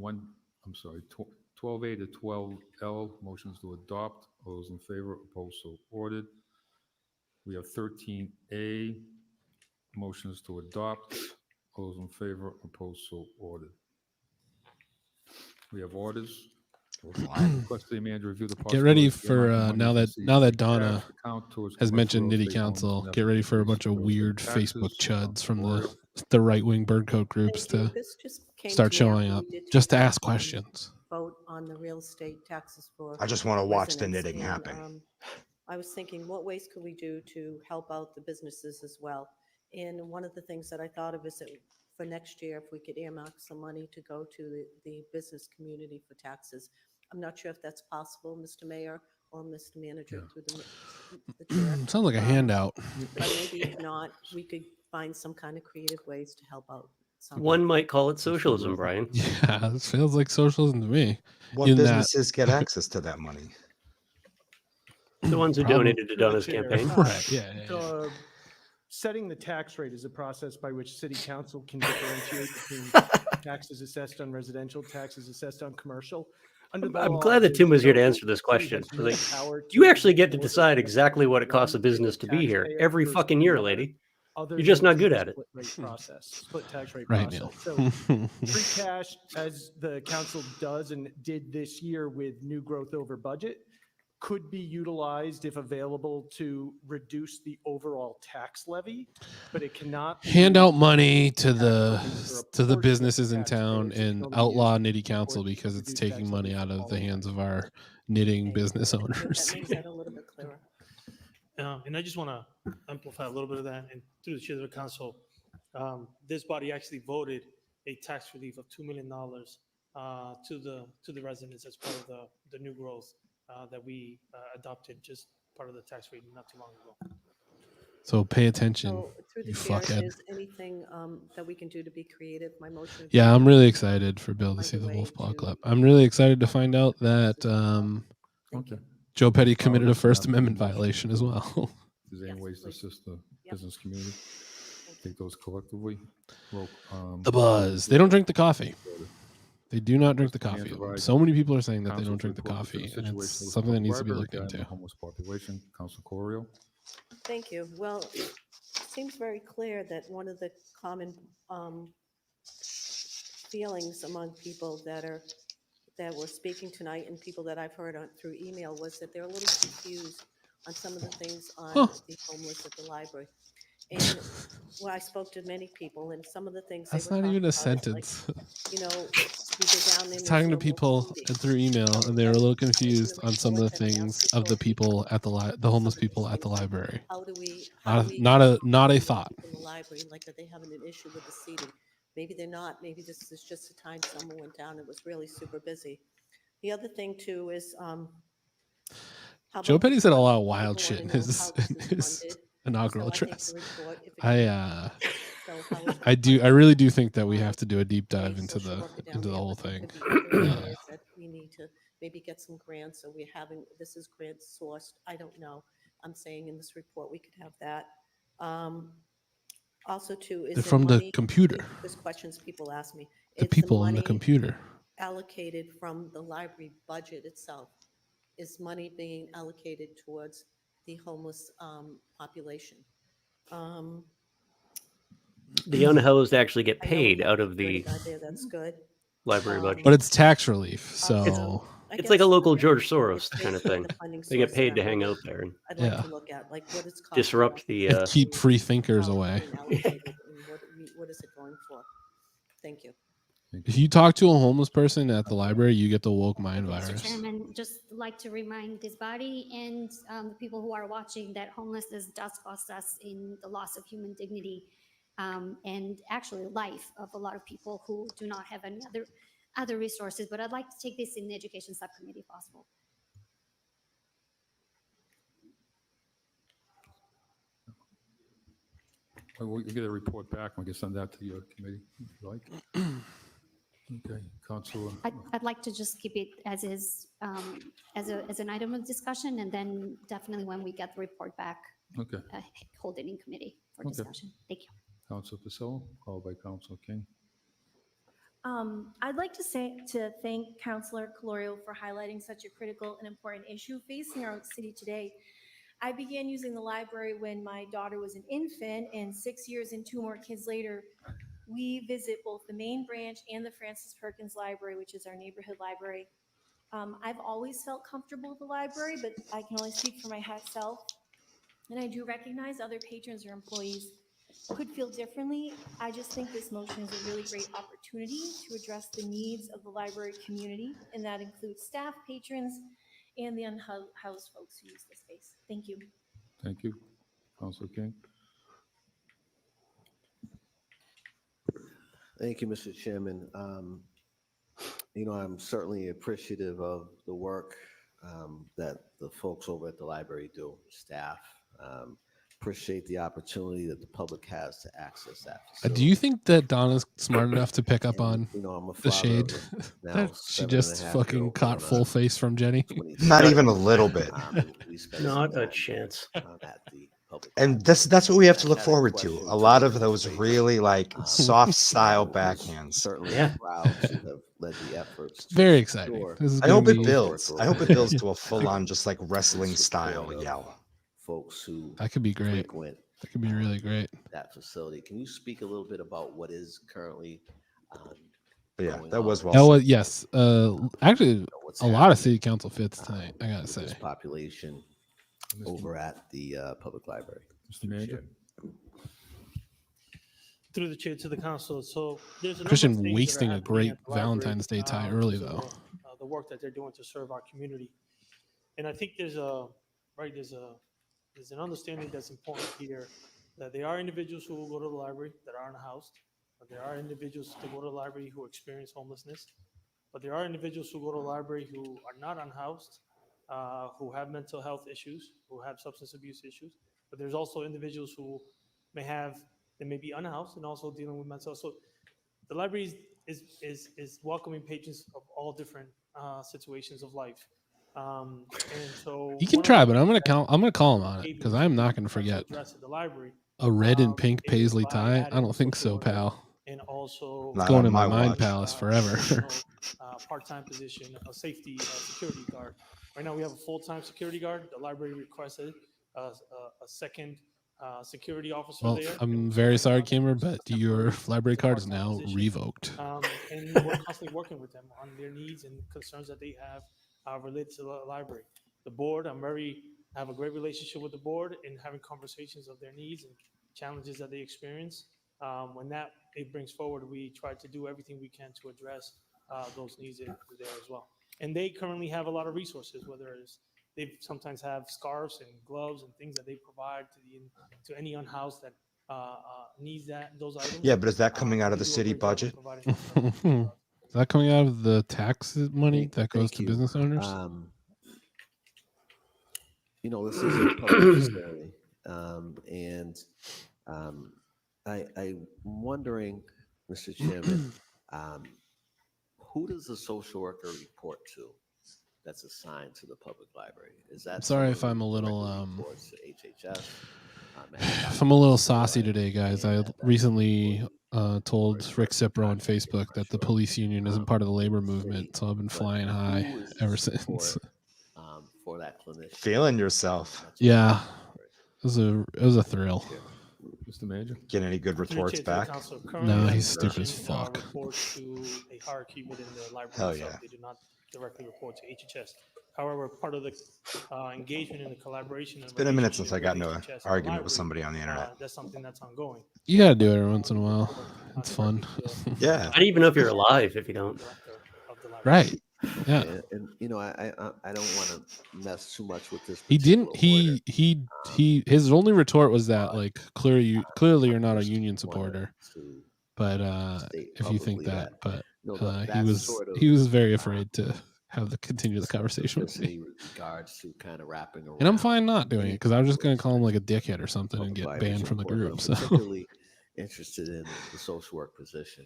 12A to 12L, motions to adopt. Those in favor, opposed, so ordered. We have 13A, motions to adopt. All those in favor, opposed, so ordered. We have orders. Request the manager review the
Get ready
possibility of
for
earmarking
now
money
that
from
now that
CFC
Donna
cash account towards
has
commercial
mentioned
real
Nitty
estate homes
Council.
and
Get ready for a
efforts
bunch
to
of
increase real
weird
estate taxes.
Facebook chuds from
Colorio.
the right wing birdcoat groups
Thank you.
to
This just came
start
to me
showing
after
up
we did
just to
take,
ask questions.
Vote on the real estate taxes for.
I just want to watch the
residents,
knitting
and,
happen.
I was thinking, what ways could we do to help out the businesses as well? And one of the things that I thought of is that for next year, if we could earmark some money to go to the business community for taxes. I'm not sure if that's possible, Mr. Mayor or Mr. Manager, through the chair.
Sounds like a handout.
But maybe if not, we could find some kind of creative ways to help out.
One might call it socialism, Brian.
Yeah, this feels like socialism to me.
What
in that-
businesses get access to that money?
The ones who
Probably-
donated to Donna's campaign.
Right, yeah.
The setting the tax rate is a process by which city council can differentiate between taxes assessed on residential, taxes assessed on commercial. Under the
I'm
law,
glad that
there's
Tim was here to
no-
answer this
city
question.
has
So
no
they-
power
you
to
actually get to
enforce
decide
the
exactly what it costs a
one
business to be here
taxpayer
every
versus
fucking year,
another,
lady.
other
You're just
than
not good
the
at it.
split rate process, split tax rate
Right,
process.
Neil.
So free cash, as the council does and did this year with new growth over budget, could be utilized if available to reduce the overall tax levy, but it cannot. be
Hand out
used
money to
tax
the
levy for a
to the
portion of
businesses in
taxpayers.
town
It can
and
only be
outlaw
used
Nitty Council
for
because it's
reduced
taking
tax
money
levy
out
for
of
all
the
of
hands of our knitting business
That
owners.
makes that a little bit clearer.
And I just want to amplify a little bit of that. And through the chair of the council, this body actually voted a tax relief of $2 million to the residents as part of the new growth that we adopted, just part of the tax rate not too long ago.
So pay attention,
So through the
you
chair,
fuckhead.
is anything that we can do to be creative? My motion. would
Yeah,
be
I'm
to
really excited for Bill to
find
see
a
the
way
Wolf Paw
to-
Club. I'm really excited to find out that
Thank you.
Joe Petty committed a
just
First
have
Amendment
motion
violation as well.
Is there any
Yes,
ways to
please.
assist the
Yep.
business community? Take those collectively.
The buzz. They don't drink the coffee. They do not drink the
Request
coffee.
the manager
So many people are saying that they
council
don't
to
drink the
report to
coffee, and
situation
it's
of the
something that
public
needs to be
library
looked
regarding the
into.
homeless population. Councilor Colorio.
Thank you. Well, it seems very clear that one of the common feelings among people that were speaking tonight and people that I've heard through email was that they're a little confused on some of the things on the homeless at the library. And well, I spoke to many people, and some of the things
That's
they were
not even a
talking about is
sentence.
like, you know, we go down there. and
Talking to
there's no
people
more seating.
through email, and they were a little confused on some of the things of the people at the homeless people at the library.
How do we?
Not a thought.
In the library, like, are they having an issue with the seating? Maybe they're not. Maybe this is just a time someone went down. It was really super busy. The other thing too is,
Joe Petty said a lot of wild
people
shit in
wanna know
his,
how this
in
is
his
funded.
inaugural
So I think
address.
the report, if it
I do. I really do think that we have to do a deep dive into the whole thing.
areas that we need to maybe get some grants, or this is grant sourced. I don't know. I'm saying in this report, we could have that. Also too, is there
From the
money-
computer.
There's questions people ask me.
The
Is
people on the
money
computer.
allocated from the library budget itself? Is money being allocated towards the homeless population?
The unhoused actually get
I know
paid
we
out
have
of
a
the
credit idea, that's good.
library budget.
But it's tax relief, so
I
It's like a
guess
local George Soros
it's
kind of
basically
thing.
the funding
They get
source
paid
that
to
I'm
hang
looking-
out there and
I'd like
Yeah.
to look at, like, what it's costing
disrupt
us,
the.
and keep free thinkers
how it's
away.
being allocated, and what is it going for? Thank you.
If you talk to a homeless person at the library, you get the woke mind
Mr.
virus.
Chairman, just like to remind this body and the people who are watching that homelessness does cost us in the loss of human dignity and actually life of a lot of people who do not have any other resources. But I'd like to take this in the education subcommittee if possible.
We'll get a report back. We can send that to your committee if you like. Okay, Councilor.
I'd like to just keep it as is, as an item of discussion, and then definitely when we get the report back,
Okay.
hold it in committee for
Okay.
discussion. Thank you.
Councilor Pasillo, followed by Councilor King.
I'd like to thank Councilor Colorio for highlighting such a critical and important issue facing our city today. I began using the library when my daughter was an infant, and 6 years and 2 more kids later, we visit both the main branch and the Francis Perkins Library, which is our neighborhood library. I've always felt comfortable with the library, but I can only speak for myself. And I do recognize other patrons or employees could feel differently. I just think this motion is a really great opportunity to address the needs of the library community, and that includes staff, patrons, and the unhoused folks who use the space. Thank you.
Thank you. Councilor King.
Thank you, Mr. Chairman. I'm certainly appreciative of the work that the folks over at the library do, staff. Appreciate the opportunity that the public has to access that facility.
Do you think that Donna's smart enough to pick up on
I'm a
the
father
shade
of now
that she
7.5
just fucking
year-old
caught
and
full face from Jenny?
Not even a little bit.
We spend
Not
some
a
time,
chance.
at the public
And that's what we have to look
Had a
forward to.
question
A lot
to
of
the
those
administration.
really like soft style
was
backhands.
Certainly
Yeah.
proud to have led the efforts. To
Very exciting.
secure
This is
I
gonna
hope it
be-
builds. I hope it builds to a full on
um,
just like wrestling style
support of
yell.
Folks who
That could be great.
frequent
That could be really great.
that facility. Can you speak a little bit about what is currently
But yeah,
going
that was
on?
well
That was
said.
yes. Actually,
What's
a lot of
happening,
city council fits tonight. I gotta
with
say.
this population over at the public library?
Mr. Manager.
Through the chair to the council. So there's a number of
Christian
things that are
wasting a
happening
great
at the library,
Valentine's Day tie early
because of
though.
the work that they're doing to serve our community. And I think there's an understanding that's important here, that there are individuals who will go to the library that are unhoused, but there are individuals that go to the library who experience homelessness, but there are individuals who go to the library who are not unhoused, who have mental health issues, who have substance abuse issues, but there's also individuals who they may be unhoused and also dealing with mental health. So the library is welcoming patrons of all different situations of life. And so
You can
one of
try,
the
but I'm
things
gonna call him on it
that
because I'm not gonna forget
address at the library
a red and pink
is
paisley
by
tie. I
adding
don't think
social
so,
worker
pal.
and also
It's going in my mind
watch.
palace forever.
part-time position, a safety security guard. Right now we have a full-time security guard. The library requested a second security officer
Well,
there.
I'm very sorry, Kimmer, but your library card is now revoked.
And we're constantly working with them on their needs and concerns that they have related to the library. The board, I have a great relationship with the board in having conversations of their needs and challenges that they experience. When it brings forward, we try to do everything we can to address those needs there as well. And they currently have a lot of resources, whether it's they sometimes have scarves and gloves and things that they provide to any unhoused that needs those items.
Yeah, but is that coming out of the city budget?
Is that coming out of the tax money that goes
Thank
to
you.
business owners?
This is a public facility, and I'm wondering, Mr. Chairman, who does the social worker report to that's assigned to the public library? Is that
Sorry
someone
if I'm
who
a little
directly reports to HHS?
if I'm a little saucy today, guys. I recently told Rick Cipro on Facebook that the police union isn't part of the labor movement, so I've been flying high ever since.
For that clinician.
Feeling yourself.
Yeah, it was a thrill.
Mr. Manager.
Get any good retorts back?
No, he's stupid as fuck.
Reports to a hierarchy within the library
Hell
itself.
yeah.
They do not directly report to HHS. However, part of the engagement and the collaboration.
It's been a minute since I got into an argument with somebody on the internet.
That's something that's ongoing.
You gotta do it every once in a while. It's fun.
Yeah.
How do you even know if you're alive if you don't?
Right. Yeah.
And I don't want to mess too much with this.
He didn't. His only retort was that like clearly you're not a union supporter. But if you think that, but he was very afraid to continue the conversation with me.
Regards to kind of wrapping around.
And I'm fine not doing it because I was just gonna call him like a dickhead or something and get banned from the group.
I'm
So
particularly interested in the social work position,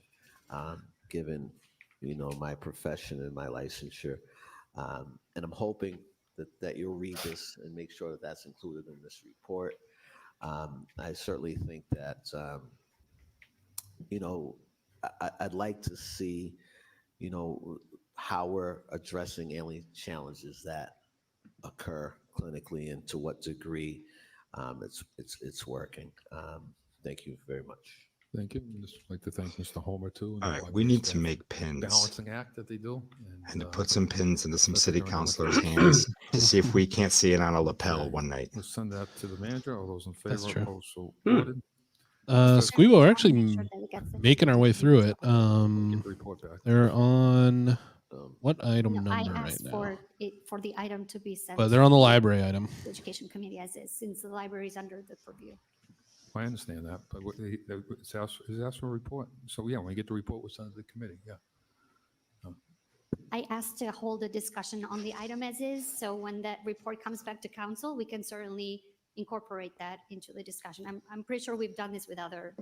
given my profession and my licensure, and I'm hoping that you'll read this and make sure that that's included in this report. I certainly think that I'd like to see how we're addressing any challenges that occur clinically and to what degree it's working. Thank you very much.
Thank you. I'd just like to thank Mr. Homer too.
All right, we need to make pins.
Balancing act that they do.
And to put some pins into some
especially
city
during the
councilors'
winter.
hands to see if we can't see it on a lapel
Okay.
one night.
We'll send that to the manager. All those in
That's
favor,
true.
opposed, so ordered.
Squeebo are actually making our way through it.
Get the report back.
They're on what item
No, I
number right
asked
now?
for the item to be sent.
But they're on the
to
library item.
the Education Committee as is, since the library is under the purview.
I understand that, but it's asked for a report. So yeah, when we get the report, we'll send it to the committee. Yeah.
I asked to hold a discussion on the item as is, so when that report comes back to council, we can certainly incorporate that into the discussion. I'm pretty sure we've done this with other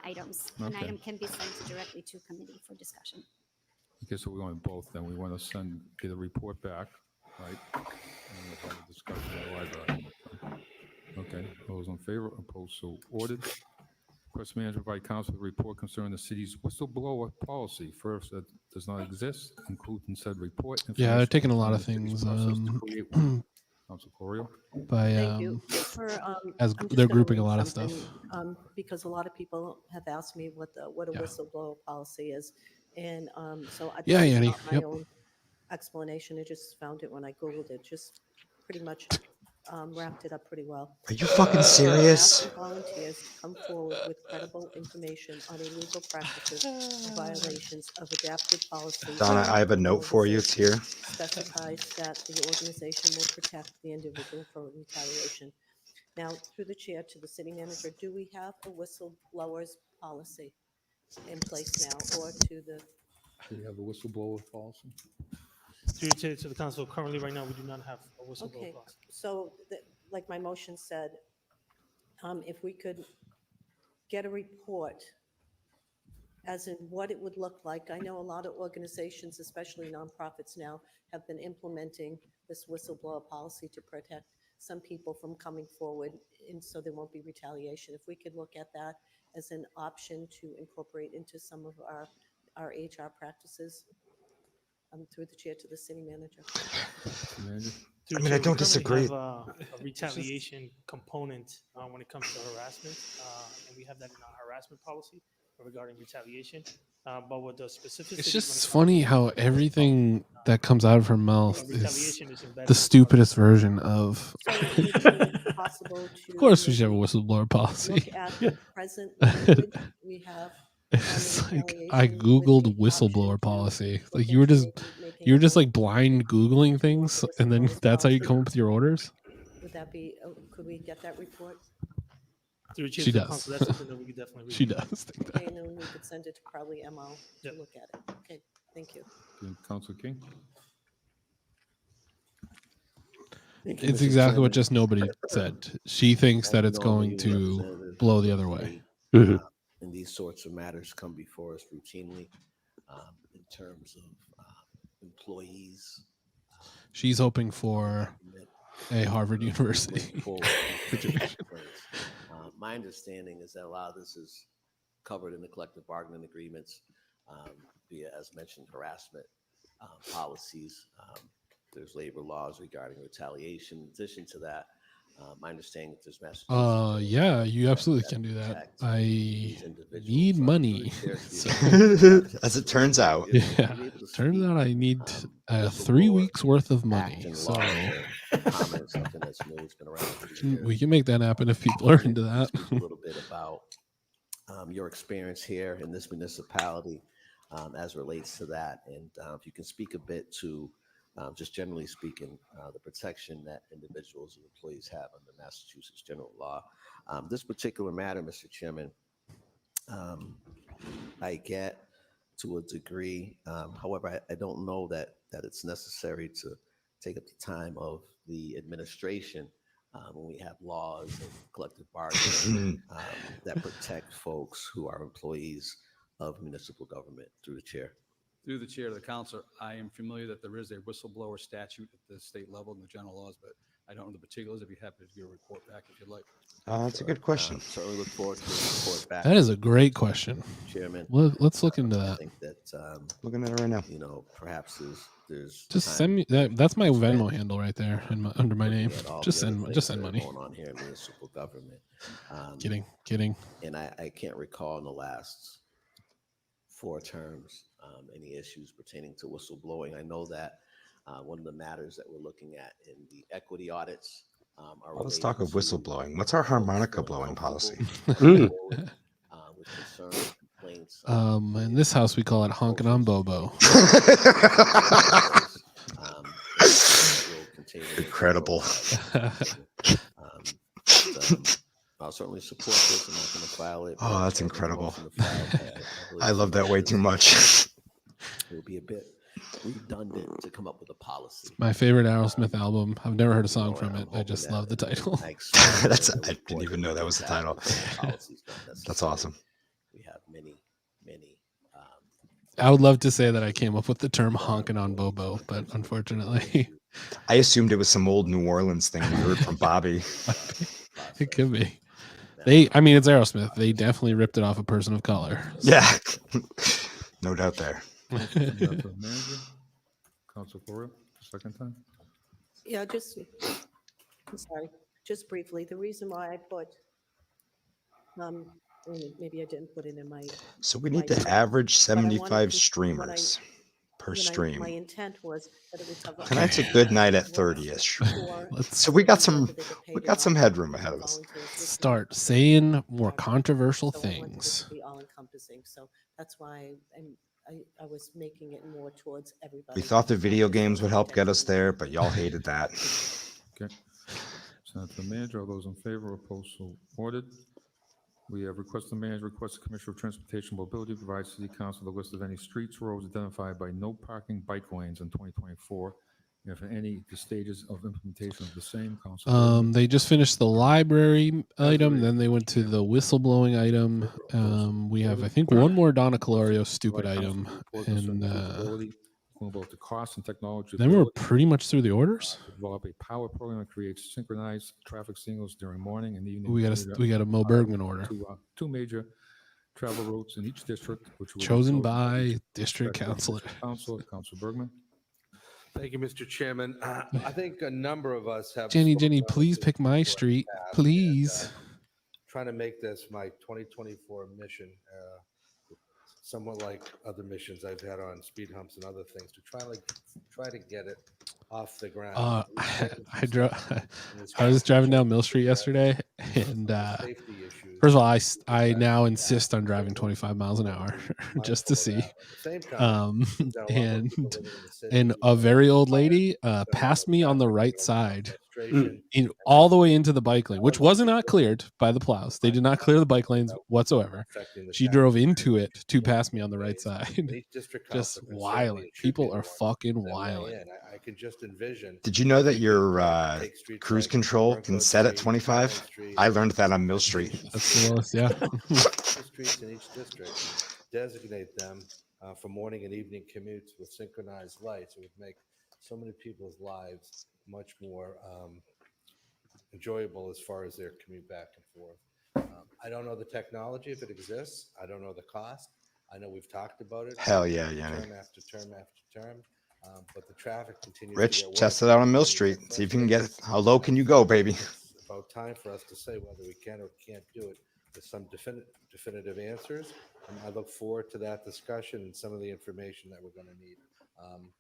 items. An
Okay.
item can be sent directly to committee for discussion.
Okay, so we want both. Then we want to get a report back, right? And we'll have a discussion in the library. Okay, those in favor, opposed, so ordered. Request manager by council report concerning the city's whistleblower policy. First, that does not exist, include in said report.
Yeah, they're taking a lot
information
of
concerning the city's
things
process to create one. Councilor Colorio.
by
Thank you.
as
I'm just
they're
gonna
grouping a
read
lot of stuff.
something, because a lot of people have asked me what a whistleblower policy is. And so I
Yeah,
it's
Yanni,
not my
yep.
own explanation. I just found it when I Googled it, just pretty much wrapped it up pretty well.
Are you fucking serious?
Asking volunteers to come forward with credible information on illegal practices or violations of adapted policies.
Donna, I have a note for you. It's here.
Specifies that the organization will protect the individual from retaliation. Now, through the chair to the city manager, do we have a whistleblowers policy in place now, or to the?
Do you have a whistleblower policy?
Through to the council, currently right now, we do not have a whistleblower
Okay,
policy.
so like my motion said, if we could get a report as in what it would look like. I know a lot of organizations, especially nonprofits now, have been implementing this whistleblower policy to protect some people from coming forward, and so there won't be retaliation. If we could look at that as an option to incorporate into some of our HR practices, through the chair to the city manager.
Through
I mean,
chair,
I
we
don't
currently
disagree.
have a retaliation component when it comes to harassment, and we have that in our harassment policy regarding retaliation. But with the specificity,
It's just funny how everything that comes out of her mouth is
retaliation is embedded
the stupidest version of.
Possible
Of course, we should have a whistleblower policy.
Look at the present language we have.
It's like I googled whistleblower policy. Like you were just like blind googling things, and then that's how you come up with your orders.
Would that be? Could we get that report?
Through chair
She
to the
does.
council, that's something that we could definitely read.
She does think that.
Okay, and then we could send it to probably MO to look at it. Okay, thank you.
Councilor King.
It's exactly what just nobody said. She thinks that it's going to blow the other way.
And these sorts of matters come before us routinely in terms of employees.
She's hoping for a Harvard University.
My understanding is that a lot of this is covered in the collective bargaining agreements via, as mentioned, harassment policies. There's labor laws regarding retaliation. In addition to that, my understanding is there's Massachusetts.
Yeah, you absolutely can do that. I need money. So-
As it turns out.
Yeah. Turns out I need 3 weeks worth of money. So we can make that happen if people are into that.
A little bit about your experience here in this municipality as relates to that, and if you can speak a bit to just generally speaking, the protection that individuals and employees have under Massachusetts general law. This particular matter, Mr. Chairman, I get to a degree. However, I don't know that it's necessary to take up the time of the administration when we have laws and collective bargaining that protect folks who are employees of municipal government. Through the chair.
Through the chair to the council, I am familiar that there is a whistleblower statute at the state level in the general laws, but I don't know the particulars. I'd be happy to give a report back if you'd like.
That's a good question.
Certainly look forward to the report back.
That is a great question.
Chairman.
Let's look into that.
I think that
looking at it right now.
You know, perhaps there's
Just
time
send me that. That's my Venmo handle right there, under my name.
at all
Just
the other
send
things that are
money.
going on here in municipal government.
Kidding.
And I can't recall in the last 4 terms any issues pertaining to whistleblowing. I know that one of the matters that we're looking at in the equity audits are
Let's talk of whistleblowing. What's our harmonica blowing policy?
with concerns, complaints.
In this house we call it honking on Bobo.
Incredible.
I'll certainly support this. I'm not going to file it.
Oh, that's incredible. I love that way too much.
It would be a bit redundant to come up with a policy.
My favorite Aerosmith album. I've never heard a song from it. I just love the title.
I didn't even know that was the title. That's awesome.
We have many.
I would love to say that I came up with the term honking on Bobo, but unfortunately,
I assumed it was some old New Orleans thing we heard from Bobby.
It could be. It's Aerosmith. They definitely ripped it off a person of color. So.
Yeah, no doubt there.
Councilor Colorio, second time.
Yeah, I'm sorry, just briefly, the reason why I put, maybe I didn't put it in my.
So we need to average 75 streamers per stream.
My intent was that it would cover.
Tonight's a good night at 30-ish. So we got some headroom ahead of us.
Start saying more controversial things.
Be all encompassing, so that's why I was making it more towards everybody.
We thought the video games would help get us there, but y'all hated that.
Okay. Senator Manager, all those in favor, opposed, so ordered. We have requested the manager requests the Commissioner of Transportation and Mobility provide City Council the list of any streets, roads identified by no parking bike lanes in 2024. If any, the stages of implementation of the same. Council.
They just finished the library item, then they went to the whistleblowing item. We have, I think, one more Donna Colorio stupid item, and
about the cost and technology.
Then we're pretty much through the orders.
Develop a power program that creates synchronized traffic signals during morning and evening.
We got a Mo Bergman order.
Two major travel routes in each district, which
chosen by district councilor.
Councilor Bergman.
Thank you, Mr. Chairman. I think a number of us have.
Jenny, please pick my street, please.
Trying to make this my 2024 mission, somewhat like other missions I've had on speed humps and other things, to try to get it off the ground.
I was driving down Mill Street yesterday, and first of all, I now insist on driving 25 miles an hour just to see. And a very old lady passed me on the right side, all the way into the bike lane, which was not cleared by the plows. They did not clear the bike lanes whatsoever. She drove into it to pass me on the right side. Just wild. People are fucking wild.
I can just envision.
Did you know that your cruise control can set at 25? I learned that on Mill Street.
That's the lowest, yeah.
Streets in each district, designate them for morning and evening commutes with synchronized lights. It would make so many people's lives much more enjoyable as far as their commute back and forth. I don't know the technology, if it exists. I don't know the cost. I know we've talked about it.
Hell yeah, Yanni.
Term after term after term. But the traffic continues.
Rich, test it out on Mill Street. See if you can get it. How low can you go, baby?
It's about time for us to say whether we can or can't do it with some definitive answers. And I look forward to that discussion, and some of the information that we're going to need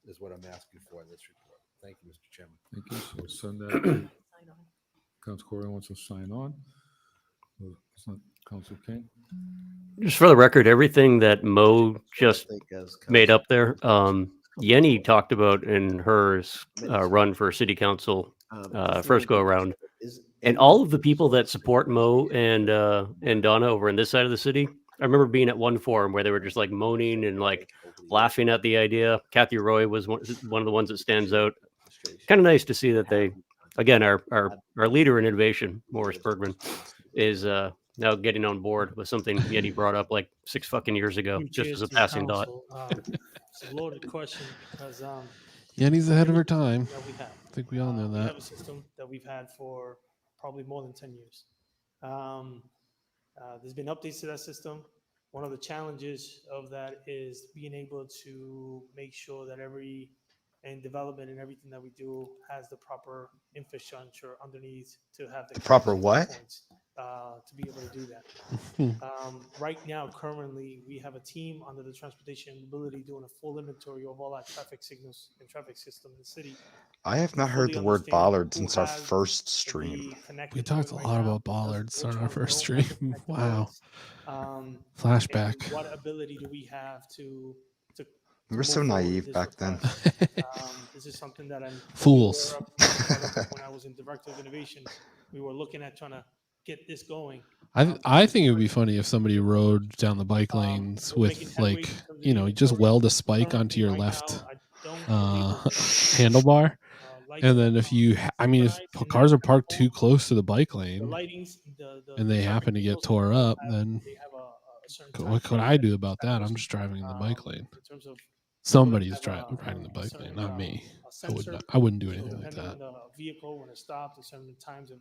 is what I'm asking for in this report. Thank you, Mr. Chairman.
Thank you. So we'll send that. Councilor Colorio wants to sign on. Councilor King.
Just for the record, everything that Mo just made up there, Yenny talked about in hers run for city council first go around, and all of the people that support Mo and Donna over in this side of the city. I remember being at one forum where they were just like moaning and like laughing at the idea. Kathy Roy was one of the ones that stands out. Kind of nice to see that they, again, our leader in innovation, Morris Bergman, is now getting on board with something Yenny brought up like 6 fucking years ago, just as a passing thought.
It's a loaded question because
Yenny's ahead of her time.
that we have.
I think we all know
We
that.
have a system that we've had for probably more than 10 years. There's been updates to that system. One of the challenges of that is being able to make sure that and development and everything that we do has the proper infrastructure underneath to have the
Proper what?
points to be able to do that. Right now, currently, we have a team under the Transportation and Mobility doing a full inventory of all our traffic signals and traffic system in the city.
I have not heard the word bollard since our first stream.
We talked a lot about bollards on our first stream. Wow. Flashback.
And what ability do we have to
We were so naive back then.
This is something that I'm
Fools.
when I was in Director of Innovation, we were looking at trying to get this going.
I think it would be funny if somebody rode down the bike lanes with like, you know, just weld a spike onto your left handlebar. And then if you, I mean, if cars are parked too close to the bike lane and they happen to get tore up, then what could I do about that? I'm just driving in the bike lane. Somebody's riding the bike lane, not me. I wouldn't do anything like that.
Vehicle when it stopped at certain times of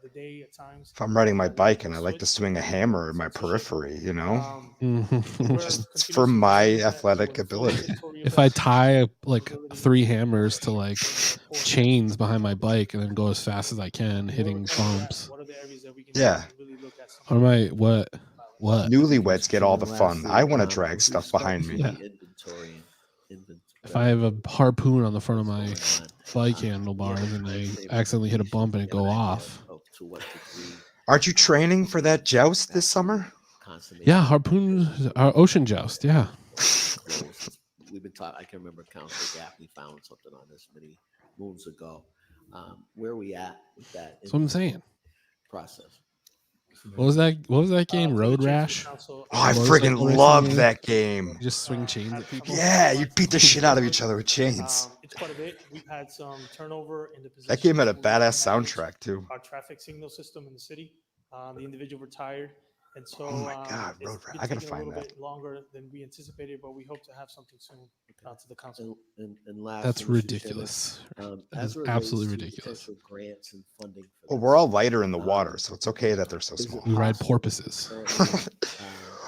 the day at times.
If I'm riding my bike and I like to swing a hammer in my periphery, you know, just for my athletic ability.
If I tie like 3 hammers to like chains behind my bike and then go as fast as I can, hitting bumps.
Yeah.
What?
Newlyweds get all the fun. I want to drag stuff behind me.
Yeah. If I have a harpoon on the front of my bike handlebars and I accidentally hit a bump and it go off.
Aren't you training for that joust this summer?
Yeah, harpoon, ocean joust. Yeah.
We've been talking. I can remember Councilor Gaffney found something on this many moons ago. Where are we at with that?
That's what I'm saying.
Process.
What was that game? Road Rash?
Oh, I friggin' loved that game.
You just swing chains at people.
Yeah, you beat the shit out of each other with chains.
It's quite a bit. We've had some turnover in the position.
That game had a badass soundtrack too.
Our traffic signal system in the city. The individual retired. And so
Oh my God, Road Rash. I gotta find
a little
that.
bit longer than we anticipated, but we hope to have something soon to the council.
And lastly,
That's
Mr.
ridiculous.
Chairman,
That
as
is
it relates
absolutely
to
ridiculous.
potential grants and funding for
Well, we're all lighter in the water, so it's okay that they're so small.
We ride porpoises.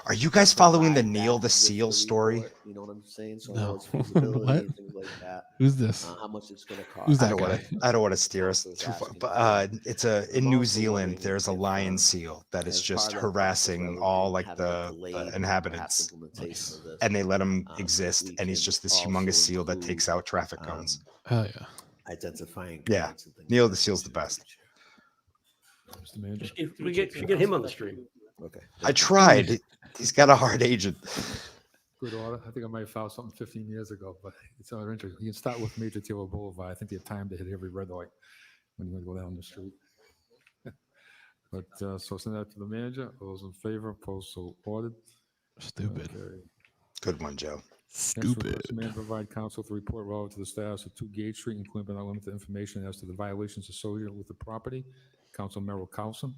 Are you guys following the Neil the Seal story?
You know what I'm saying? So
No.
it's feasibility
What?
and things like that.
Who's this?
How much it's going to cost?
Who's
I
that
don't
guy?
want to. I don't want to steer us too far. But it's in New Zealand. There's a lion seal that is just harassing all like the inhabitants, and they let him exist. And he's just this humongous seal that takes out traffic cones.
Hell yeah.
Identifying.
Yeah, Neil the Seal's the best.
Mr. Manager.
We should get him on the stream.
Okay.
I tried. He's got a hard agent.
Good order. I think I might have found something 15 years ago, but it's other interesting. You can start with Major Taylor Boulevard. I think they have time to hit every red light when you go down the street. But so send that to the manager. All those in favor, opposed, so ordered.
Stupid.
Okay.
Good one, Joe.
Stupid.
Mr. Manager, provide council with a report relative to the status of 2 Gage Street, including but not limited to information as to the violations associated with the property. Council Merrill Carlson.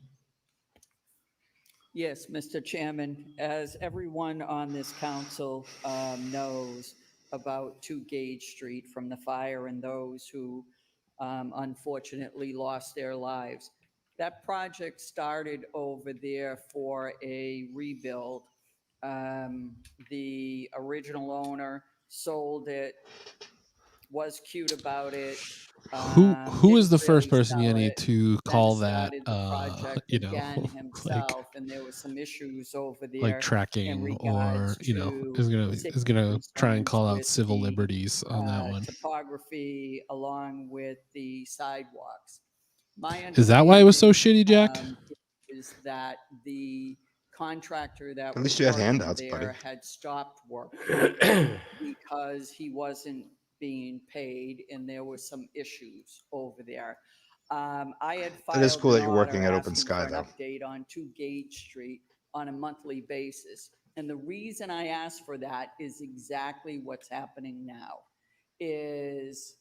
Yes, Mr. Chairman, as everyone on this council knows about 2 Gage Street from the fire and those who unfortunately lost their lives. That project started over there for a rebuild. The original owner sold it, was cute about it.
Who is the
didn't
first
really
person
sell
you need
it,
to
then
call that
started the project
you know
again
like
himself, and there was some issues over there
like
in
tracking or
regards
you know
to
is gonna try and call out
with
civil
the,
liberties on that one.
topography along with the sidewalks. My
Is that why it was so shitty, Jack?
is that the contractor that
At least
was
you had
working
handouts,
there
buddy.
had stopped work because he wasn't being paid and there were some issues over there. I had filed
It is cool that
an
you're working
order
at Open
asking
Sky,
for
though.
an update on 2 Gage Street on a monthly basis. And the reason I asked for that is exactly what's happening now. Is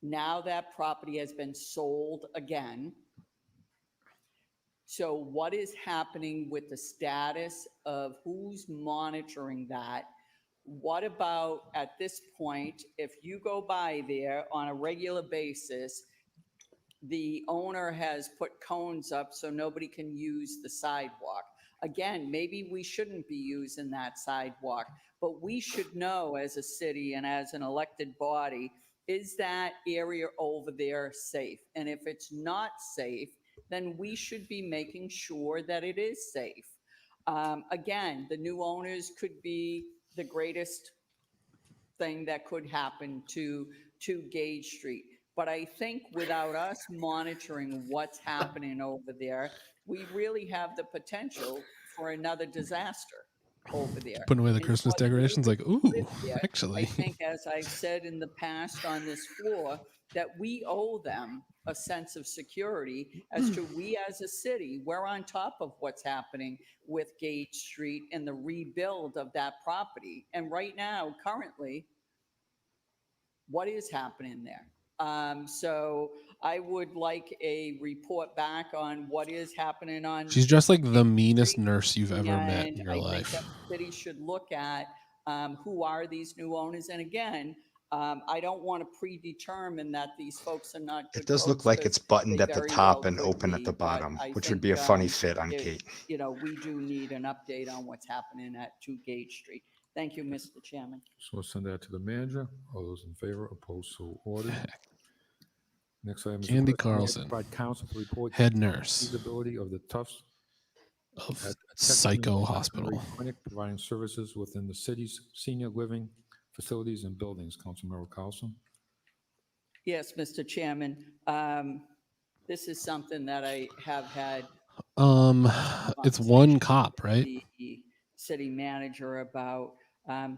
now that property has been sold again. So what is happening with the status of who's monitoring that? What about at this point, if you go by there on a regular basis, the owner has put cones up so nobody can use the sidewalk. Again, maybe we shouldn't be using that sidewalk, but we should know as a city and as an elected body, is that area over there safe? And if it's not safe, then we should be making sure that it is safe. Again, the new owners could be the greatest thing that could happen to Gage Street. But I think without us monitoring what's happening over there, we really have the potential for another disaster over there.
Putting away the
And
Christmas
for the
decorations, like,
neighbors who
ooh,
live there, I
actually.
think, as I've said in the past on this floor, that we owe them a sense of security as to we as a city, we're on top of what's happening with Gage Street and the rebuild of that property. And right now, currently, what is happening there? So I would like a report back on what is happening on.
She's just like the meanest nurse you've ever met in
And
your
I think
life.
that the city should look at who are these new owners. And again, I don't want to predetermine that these folks are not good
It does look
folks,
like
'cause
it's buttoned
they
at the
very
top
well
and
could
open at
be,
the
but
bottom,
I
which would
think,
be a funny fit on
if,
Kate.
you know, we do need an update on what's happening at 2 Gage Street. Thank you, Mr. Chairman.
So we'll send that to the manager. All those in favor, opposed, so ordered. Next item is
Candy
request the mayor to
Carlson,
provide council to report
head
the
nurse
feasibility of the Tufts
of
at
Psycho
Veterinary
Hospital.
Clinic providing services within the city's senior living facilities and buildings. Councilmember Carlson.
Yes, Mr. Chairman. This is something that I have had
It's one cop, right?
the city manager about.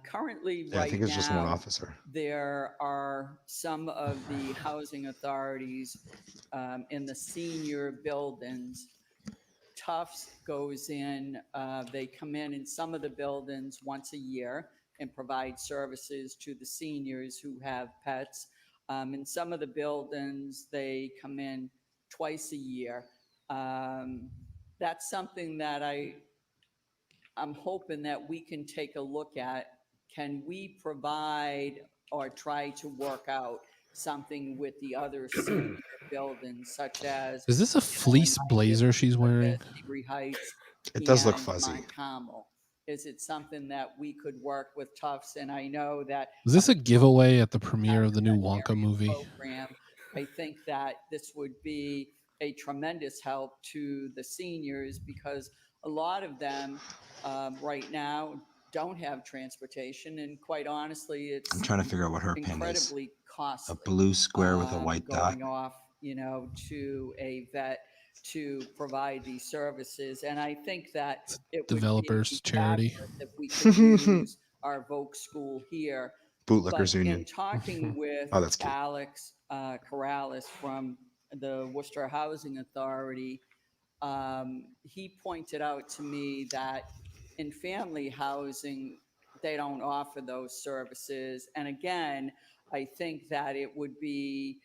Currently,
Yeah, I
right
think it's just one
now,
officer.
there are some of the housing authorities in the senior buildings. Tufts goes in, they come in some of the buildings once a year and provide services to the seniors who have pets. In some of the buildings, they come in twice a year. That's something that I'm hoping that we can take a look at. Can we provide or try to work out something with the other senior buildings, such as
Is this a fleece blazer she's wearing?
Sever Heights
It does look
and
fuzzy.
Mount Carmel? Is it something that we could work with Tufts? And I know that
Was this a giveaway at the premiere of the new Wonka movie?
program, I think that this would be a tremendous help to the seniors, because a lot of them right now don't have transportation, and quite honestly, it's
I'm trying to figure out what her pin is.
incredibly costly.
A blue square with a white dot.
Going off, you know, to a vet to provide these services. And I think that it would
Developers
be
charity.
fabulous if we could use our Voc school here.
Bootlickers
But
Union.
in talking with
Oh, that's cute.
Alex Corrales from the Worcester Housing Authority, he pointed out to me that in family housing, they don't offer those services. And again, I think that it would be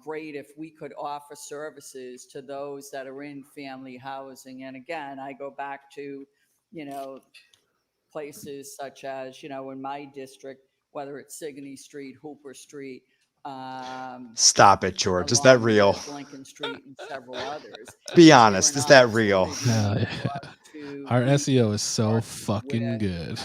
great if we could offer services to those that are in family housing. And again, I go back to, you know, places such as, you know, in my district, whether it's Sigourney Street, Hooper Street.
Stop it, George. Is that
along
real?
with Lincoln Street and several others.
Be
If there
honest.
were
Is
an
that real?
opportunity for us to
Our
meet
SEO is so fucking
with,
good.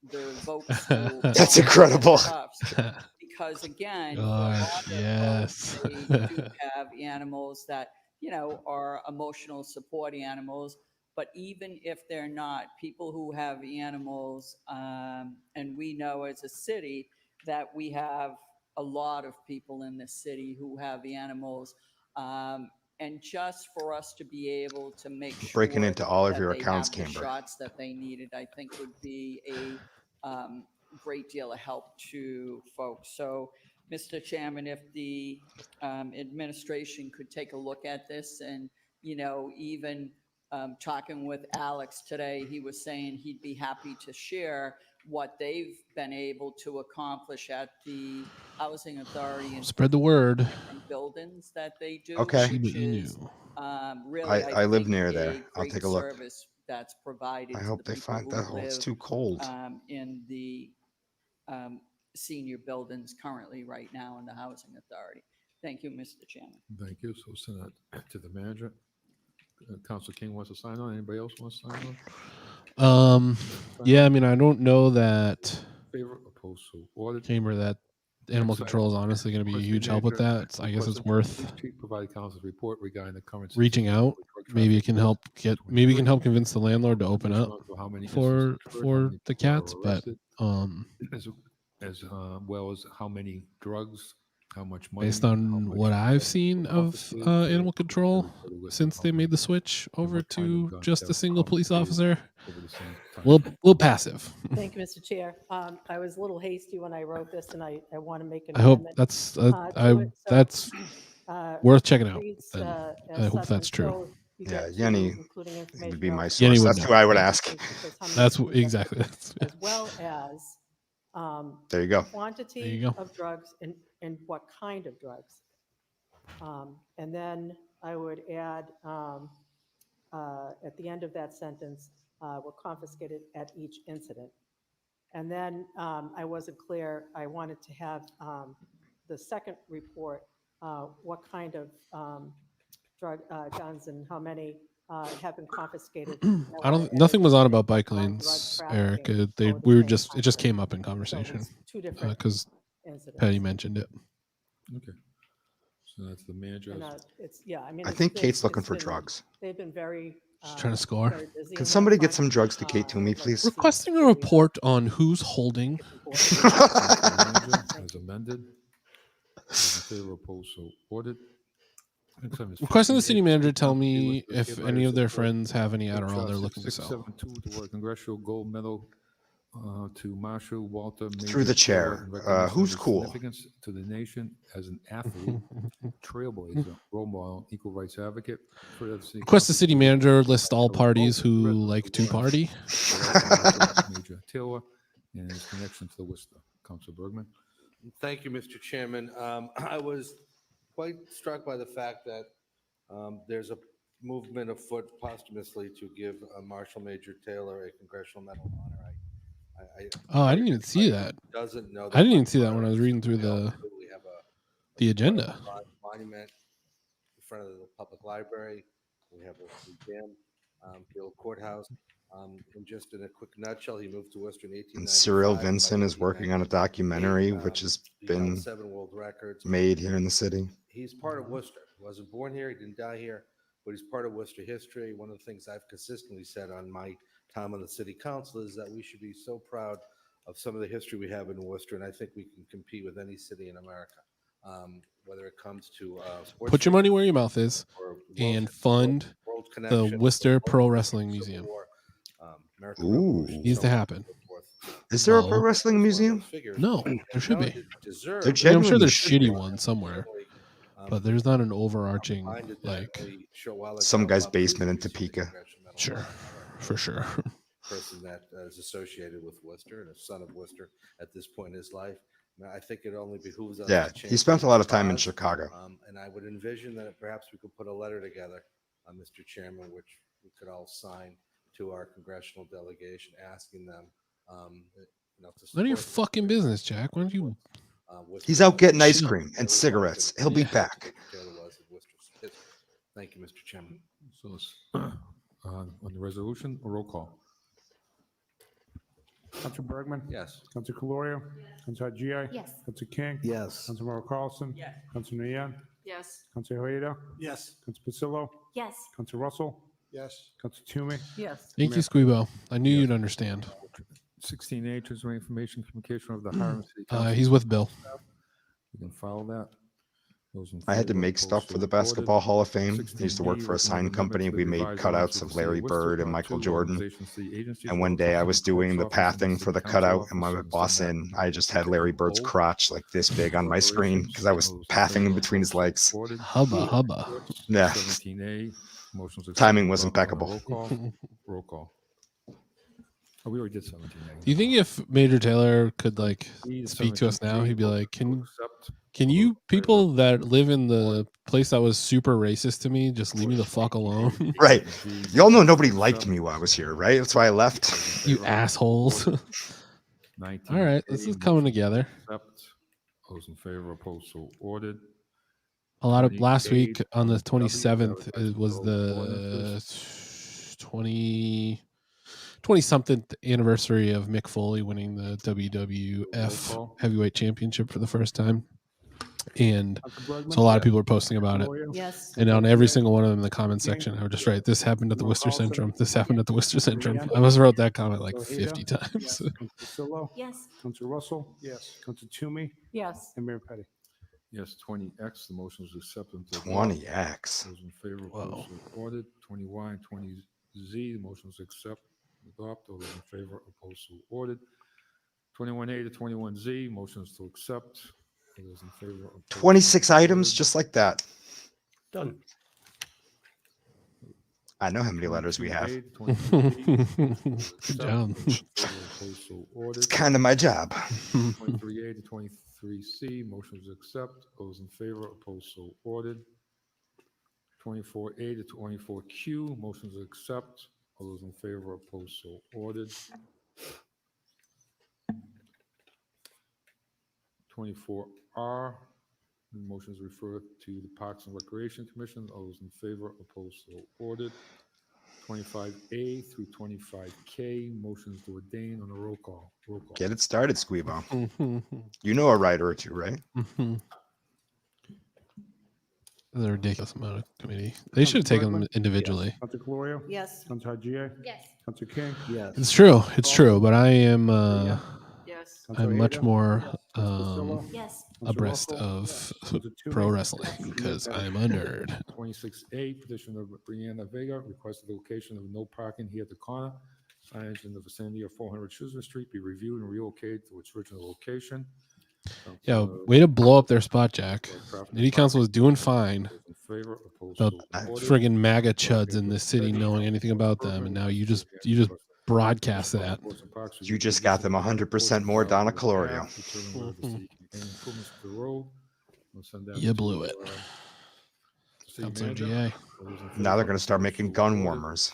the Voc school.
That's
over at
incredible.
Tufts, because again, for a
Gosh,
lot of
yes.
folks, they do have animals that, you know, are emotional support animals. But even if they're not, people who have animals, and we know as a city that we have a lot of people in the city who have animals, and just for us to be able to make sure
Breaking into all of
that
your
they
accounts,
have the
Camber.
shots that they needed, I think would be a great deal of help to folks. So, Mr. Chairman, if the administration could take a look at this, and, you know, even talking with Alex today, he was saying he'd be happy to share what they've been able to accomplish at the Housing Authority and
Spread the word.
different buildings that they do.
Okay.
Which
Shiba
is
Inu.
really,
I live
think,
near
a
there. I'll
great
take a look.
service that's provided
I
to
hope
the
they
people
find
who
that. Oh, it's
live,
too cold.
in the senior buildings currently right now in the Housing Authority. Thank you, Mr. Chairman.
Thank you. So send that to the manager. Councilor King wants to sign on. Anybody else wants to sign on?
Yeah, I mean, I don't know that
Favor, opposed, so ordered.
chamber that animal
Next
control is
item,
honestly going to be a
request
huge
the
help with
manager
that. So I guess it's
requesting
worth
police chief provide council's report regarding the current
reaching
situation
out.
with drug
Maybe it
trafficking
can
in
help maybe it can
2023,
help convince the landlord to open up
information on how many instances occurred, how many
the
people are
cats. But
arrested, as well as how many drugs, how much money,
based
how
on
much
what I've
drugs
seen
were
of
confiscated for
animal
the
control
list of
since
how
they
many
made the switch
and
over
what kind of
to
guns
just
that
a
were
single police officer,
over the same time.
we'll passive.
Thank you, Mr. Chair. I was a little hasty when I wrote this, and I want to make an
I hope
amendment.
that's
to it. So,
that's worth checking out.
reads,
Then
as
I hope
such
that's true.
until you
Yeah,
get to
Yenny
including
would
information
be my
relative
source.
would
That's
know.
who I would ask.
because how many
That's
people
exactly.
get
That's,
as well as
There you go.
quantity
go.
of drugs and what kind of drugs. And then I would add at the end of that sentence, were confiscated at each incident. And then I wasn't clear. I wanted to have the second report, what kind of drug guns and how many have been confiscated.
I don't. Nothing was on about bike lanes, Eric. It just came up in conversation
two different
because
incidents.
Patty mentioned it.
Okay. So that's the manager.
And it's, yeah, I mean,
I
it's
think
been-
Kate's looking
it's
for
been-
drugs.
They've been very.
She's trying to score.
very busy
Can
and
somebody get
fun.
some drugs to Kate to me, please?
Requesting a report on who's holding.
Manager as amended. Those in favor, opposed, so ordered. Next item is
Requesting the
15A,
city manager tell
council
me
dealers
if
hereby
any of their
support
friends have any
Big
Adderall
Shot
they're looking to sell.
6672 toward Congressional Gold Medal to Marshall Walter
Through the chair. Who's cool?
Significance to the nation as an athlete, trailblazer, role model, equal rights advocate.
Request the city manager list all parties who like to party.
Major Taylor and his connection to the Worcester. Councilor Bergman.
Thank you, Mr. Chairman. I was quite struck by the fact that there's a movement afoot posthumously to give Marshal Major Taylor a Congressional Medal of Honor.
I didn't even see that.
Doesn't know
I didn't even see that when I was reading through
we have
the agenda.
monument in front of the public library. We have a museum, the old courthouse. And just in a quick nutshell, he moved to Worcester in 1895.
And Cyril Vincent is working on a documentary which has been
7 world records.
made here in the city.
He's part of Worcester. He wasn't born here. He didn't die here, but he's part of Worcester history. One of the things I've consistently said on my time on the city council is that we should be so proud of some of the history we have in Worcester, and I think we can compete with any city in America, whether it comes to sports.
Put your money where your mouth is
or
and fund
World
the
Connection,
Worcester
World
Pro
History,
Wrestling
Civil
Museum.
War, American
Ooh.
Revolution,
Needs to
so on and
happen.
so forth.
Is there a pro
No.
wrestling museum?
Figures
No,
that
there should
not
be.
only deserve,
There
I'm sure
genuinely
there's
should
shitty
be.
ones somewhere,
certainly,
but there's not an overarching
reminded that
like.
a short while
Some
ago,
guy's
Bob
basement in
Cousy received a
Topeka.
Congressional Medal of
Sure,
Honor.
for sure.
Person that is associated with Worcester and a son of Worcester at this point in his life. I think it only behooves us.
Yeah,
to
he
change
spent a lot of time in
cause.
Chicago.
And I would envision that perhaps we could put a letter together, Mr. Chairman, which we could all sign to our congressional delegation, asking them, to
None of your
support
fucking business, Jack. Why don't you?
Worcester
He's out getting ice
Shut up.
cream and cigarettes. He'll be
Yeah.
back.
Thank you, Mr. Chairman.
So it's on the resolution, a roll call.
Councilor Bergman?
Yes.
Councilor Colorio? Councilor G.I.?
Yes.
Councilor King?
Yes.
Councilor Carlson?
Yes.
Councilor Nguyen?
Yes.
Councilor Hoyda?
Yes.
Councilor Pasillo?
Yes.
Councilor Russell?
Yes.
Councilor Toomey?
Yes.
Thank you, Squeebo. I knew you'd understand.
16A, transfer information communication of the hiring of city council.
He's with Bill.
You can follow that. Those in
I had to
favor,
make
opposed,
stuff
so
for the
voted.
Basketball Hall of Fame. I used to work
16B,
for a sign
recommend
company.
amendments
We
to the
made
revised
cutouts
ordinance
of
the city
Larry
Worcester,
Bird and
Part
Michael
2,
Jordan.
organizations, city agencies,
And one day I was doing the pathing for the cutout, and when I boss in, I just had Larry Bird's crotch like this big on my screen because I was pathing in between his legs.
Hubba hubba.
Yeah.
17A, motions.
Timing was
accepted.
impeccable.
Roll call. Roll call. Oh, we already did 17A.
Do you think if Major Taylor could like
E to
speak to us now,
17G,
he'd be like,
motion to
"Can
accept.
can
All
you
those in favor,
people that live in the place that was super racist to me just leave me the fuck alone?"
Right.
17G,
Y'all know
motion to
nobody liked
accept.
me while I was here, right? That's why I left.
You assholes.
19A,
All right, this is
motion
coming
to
together.
accept. All those in favor, opposed, so ordered.
A lot of last
20A
week
to
on the
20W,
27th, it
advertising
was
for
the
ordinances.
20 something anniversary of Mick Foley winning the
Roll
WWF
call.
heavyweight championship for the first time. And
Council Bergman?
so a lot of
Yes.
people are posting about it.
Colorio?
Yes.
And on every
GA?
single one of them in the comment
King?
section, I would just write, "This happened at the
Councilor
Worcester
Carlson?
Centrum. This happened at the Worcester Centrum."
Leanne?
I must have wrote that comment like
Councilor
50
Odeta?
times.
Yes. Councilor Sillo?
Yes.
Councilor Russell? Yes. Councilor Toomey?
Yes.
And Mayor Petty.
Yes, 20X, the motion is accepted. and to adopt.
20X.
Those in favor,
Whoa.
opposed, so ordered. 20Y and 20Z, the motion is accept, adopt. All those in favor, opposed, so ordered. 21A to 21Z, motions to accept. All those in favor, opposed, so
26 items,
ordered.
just like that.
Done.
I know how many letters we have.
22A to 22Z,
Good job.
accept. All those in favor, opposed, so ordered.
It's kind of my job.
23A to 23C, motions accept. Those in favor, opposed, so ordered. 24A to 24Q, motions accept. All those in favor, opposed, so ordered. 24R, motions refer to the Parks and Recreation Commission. All those in favor, opposed, so ordered. 25A through 25K, motions to ordain on a roll call. Roll call.
Get it started, Squeebo. You know a writer or two, right?
The ridiculous amount of committee. They should have taken them individually.
Councilor Colorio?
Yes.
Councilor GA?
Yes.
Councilor King?
Yes.
It's true. It's true. But I am
Yes.
Councilor
I'm much
Ada?
more
Councilor Sillo?
Yes.
Councilor
abreast
Russell?
of
Councilor Toomey?
pro wrestling because I'm a nerd.
26A, petition of Brianna Vega, requested the location of no parking here at the corner. Signage in the vicinity of 400 Sever Street be reviewed and relocated to its original location.
Yeah, way to blow up their spot, Jack. City Council was doing fine
In favor, opposed,
about
so ordered.
friggin' MAGA chuds in this city knowing anything about them, and now you just broadcast that.
You just got them 100% more Donna Colorio.
You blew it. Councilor GA.
Now they're going to start making gun warmers.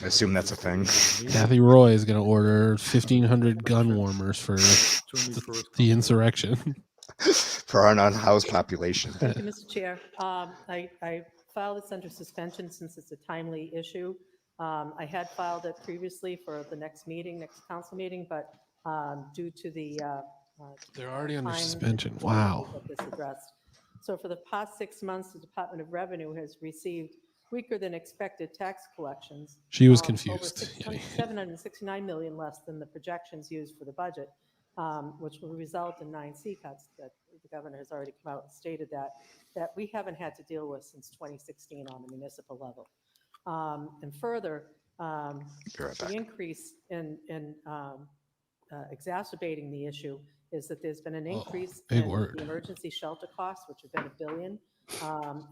I assume that's a thing.
Kathy Roy is going to order 1,500 gun warmers for the insurrection.
For our unhoused population.
Thank you, Mr. Chair. I filed this under suspension since it's a timely issue. I had filed it previously for the next meeting, next council meeting, but due to the
They're already under
time,
suspension.
it's
Wow.
difficult to get this addressed. So for the past 6 months, the Department of Revenue has received weaker than expected tax collections.
She was
over
confused.
769 million less than the projections used for the budget, which will result in 9 C cuts that the governor has already come out and stated that we haven't had to deal with since 2016 on the municipal level. And further, the increase in exacerbating the issue is that there's been an increase in the emergency shelter costs, which have been $1 billion,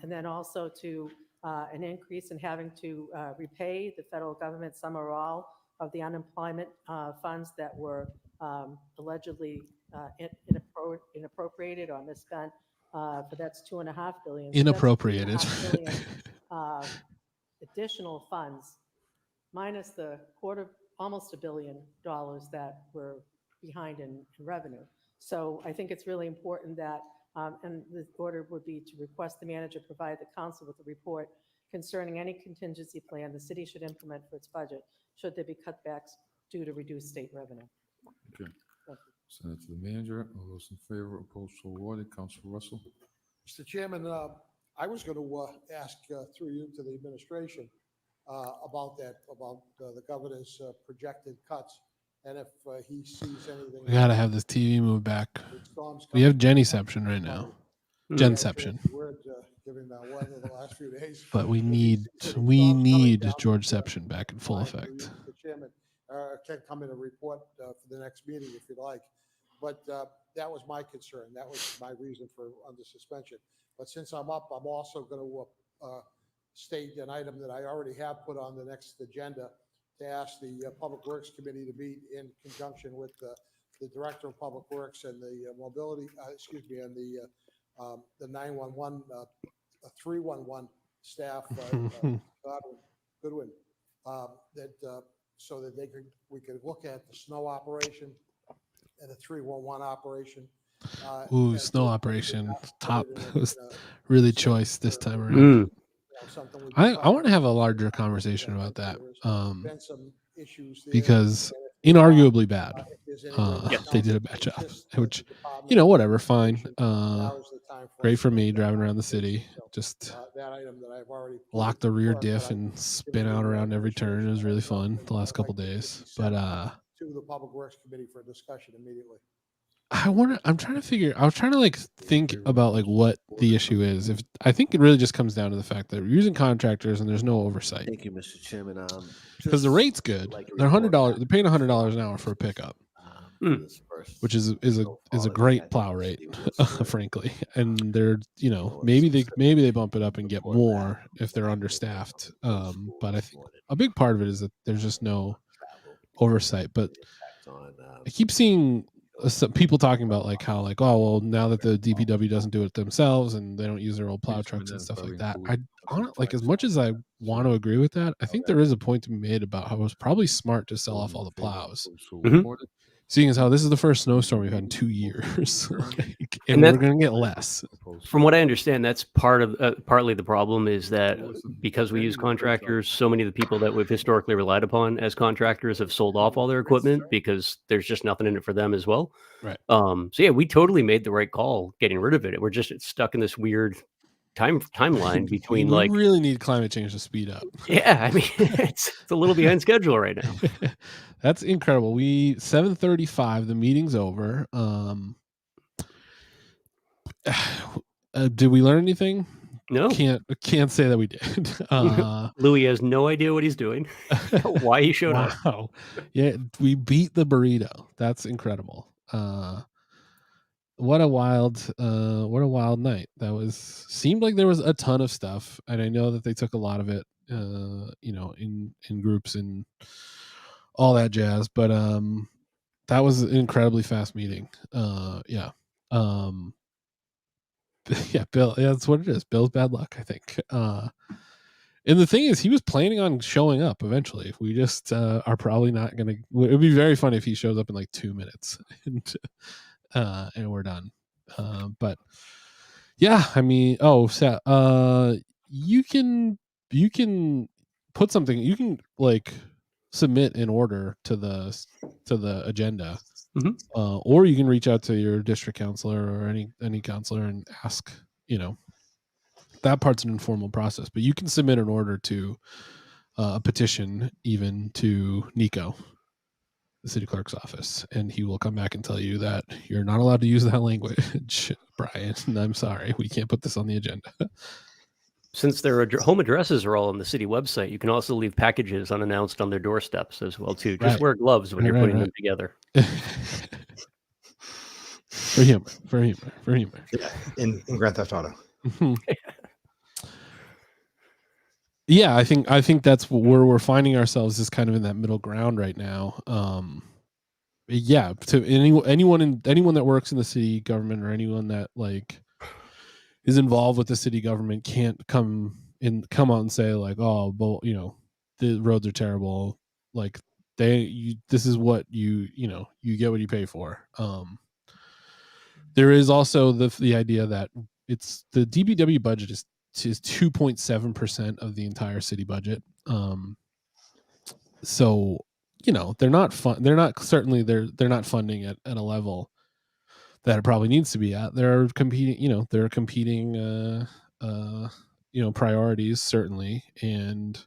and then also to an increase in having to repay the federal government some or all of the unemployment funds that were allegedly inappropriated or misspent. But that's $2.5 billion.
Inappropriated.
So that's $3.5 billion, additional funds, minus the almost $1 billion that were behind in revenue. So I think it's really important that, and the order would be to request the manager provide the council with a report concerning any contingency plan the city should implement for its budget, should there be cutbacks due to reduced state revenue.
Okay. Send it to the manager. All those in favor, opposed, so ordered. Councilor Russell.
Mr. Chairman, I was going to ask through you to the administration about the governor's projected cuts, and if he sees anything.
We got to have this TV moved back. We have Jennyception right now. Genception.
Given the weather the last few days.
But we need Georgeception back in full effect.
Mr. Chairman, can come in and report for the next meeting if you'd like. But that was my concern. That was my reason for under suspension. But since I'm up, I'm also going to state an item that I already have put on the next agenda, to ask the Public Works Committee to meet in conjunction with the Director of Public Works and the mobility, and the 911, 311 staff, Goodwin, so that we could look at the snow operation and the 311 operation.
Ooh, snow operation top was really choice this time around. I want to have a larger conversation about that, because inarguably bad. They did a bad job, which, whatever, fine. Great for me driving around the city. Just lock the rear diff and spin out around every turn. It was really fun the last couple days. But
to the Public Works Committee for discussion immediately.
I was trying to think about what the issue is. I think it really just comes down to the fact that we're using contractors and there's no oversight.
Thank you, Mr. Chairman.
Because the rate's good. They're $100. They're paying $100 an hour for a pickup, which is a great plow rate, frankly. And they're maybe they bump it up and get more if they're understaffed. But I think a big part of it is that there's just no oversight. But I keep seeing some people talking about how now that the DPW doesn't do it themselves and they don't use their old plow trucks and stuff like that. As much as I want to agree with that, I think there is a point to be made about how it was probably smart to sell off all the plows. Seeing as how this is the first snowstorm we've had in 2 years, and we're going to get less.
From what I understand, that's partly the problem is that because we use contractors, so many of the people that we've historically relied upon as contractors have sold off all their equipment because there's just nothing in it for them as well.
Right.
So yeah, we totally made the right call getting rid of it. We're just stuck in this weird timeline between
we really need climate change to speed up.
Yeah, I mean it's a little behind schedule right now.
That's incredible. 7:35, the meeting's over. Did we learn anything?
No.
Can't say that we did.
Louis has no idea what he's doing. Why he showed up.
Wow. Yeah, we beat the burrito. That's incredible. What a wild night. Seemed like there was a ton of stuff, and I know that they took a lot of it in groups and all that jazz, but that was an incredibly fast meeting. Yeah, Bill, that's what it is. Bill's bad luck, I think. And the thing is, he was planning on showing up eventually. We just are probably not gonna. It would be very funny if he shows up in 2 minutes and we're done. But yeah, I mean, you can put something. You can submit an order to the agenda, or you can reach out to your district counselor or any counselor and ask. That part's an informal process, but you can submit an order to a petition even to Nico, the city clerk's office, and he will come back and tell you that you're not allowed to use that language, Brian. I'm sorry, we can't put this on the agenda.
Since their home addresses are all on the city website, you can also leave packages unannounced on their doorsteps as well too. Just wear gloves when you're putting them together.
For humor.
Yeah, in Grand Theft Auto.
Yeah, I think that's where we're finding ourselves, is kind of in that middle ground right now. Yeah, to anyone that works in the city government, or anyone that is involved with the city government, can't come out and say oh, well, the roads are terrible. This is what you get what you pay for. There is also the idea that it's the DPW budget is 2.7% of the entire city budget. So they're not funding it at a level that it probably needs to be at. There are competing priorities, certainly. And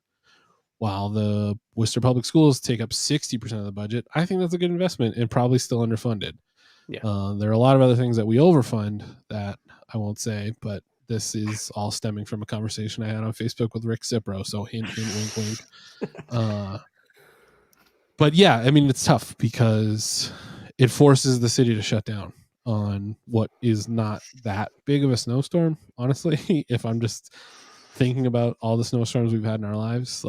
while the Worcester Public Schools take up 60% of the budget, I think that's a good investment and probably still underfunded.
Yeah.
There are a lot of other things that we overfund that I won't say, but this is all stemming from a conversation I had on Facebook with Rick Cipro. So hint, wink, wink. But yeah, I mean, it's tough because it forces the city to shut down on what is not that big of a snowstorm. Honestly, if I'm just thinking about all the snowstorms we've had in our lives,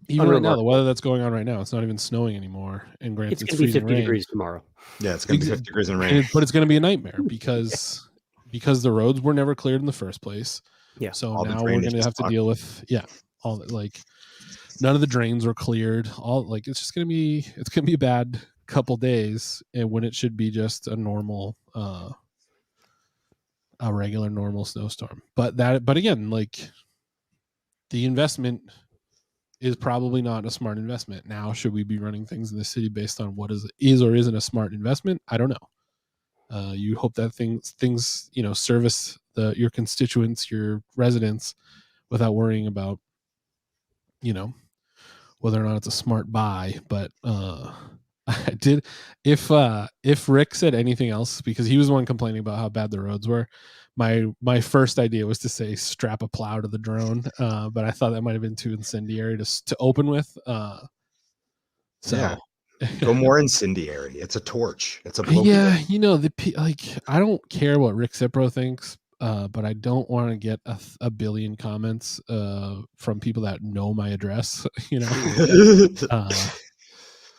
Even right now, the weather that's going on right now, it's not even snowing anymore. And granted,
It's
it's
going to be
freezing
50
rain.
degrees tomorrow.
Yeah, it's going to be 50 degrees and rain.
But it's going to be a nightmare because the roads were never cleared in the first place.
Yeah.
So
All the
now we're
drainage
going to
is
have to
fucked.
deal with all that, like none of the drains were cleared. It's just going to be a bad couple days, and when it should be just a normal a regular normal snowstorm. But again, like the investment is probably not a smart investment. Now, should we be running things in the city based on what is or isn't a smart investment? I don't know. You hope that things service your constituents, your residents, without worrying about whether or not it's a smart buy. But I did, if Rick said anything else, because he was the one complaining about how bad the roads were, my first idea was to say strap a plow to the drone, but I thought that might have been too incendiary to open with.
Yeah. Go more incendiary. It's a torch. It's a
yeah, I don't care what Rick Cipro thinks, but I don't want to get a billion comments from people that know my address.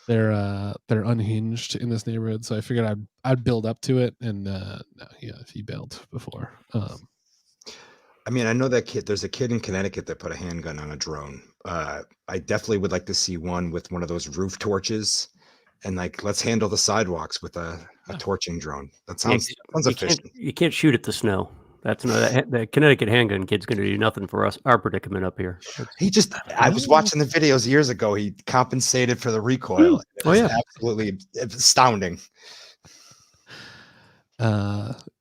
They're unhinged in this neighborhood, so I figured I'd build up to it, and he bailed before.
I mean, I know that kid. There's a kid in Connecticut that put a handgun on a drone. I definitely would like to see one with one of those roof torches, and let's handle the sidewalks with a torching drone. That sounds efficient.
You can't shoot at the snow. That's not the Connecticut handgun kid's going to do nothing for our predicament up here.
I was watching the videos years ago. He compensated for the recoil. Absolutely astounding.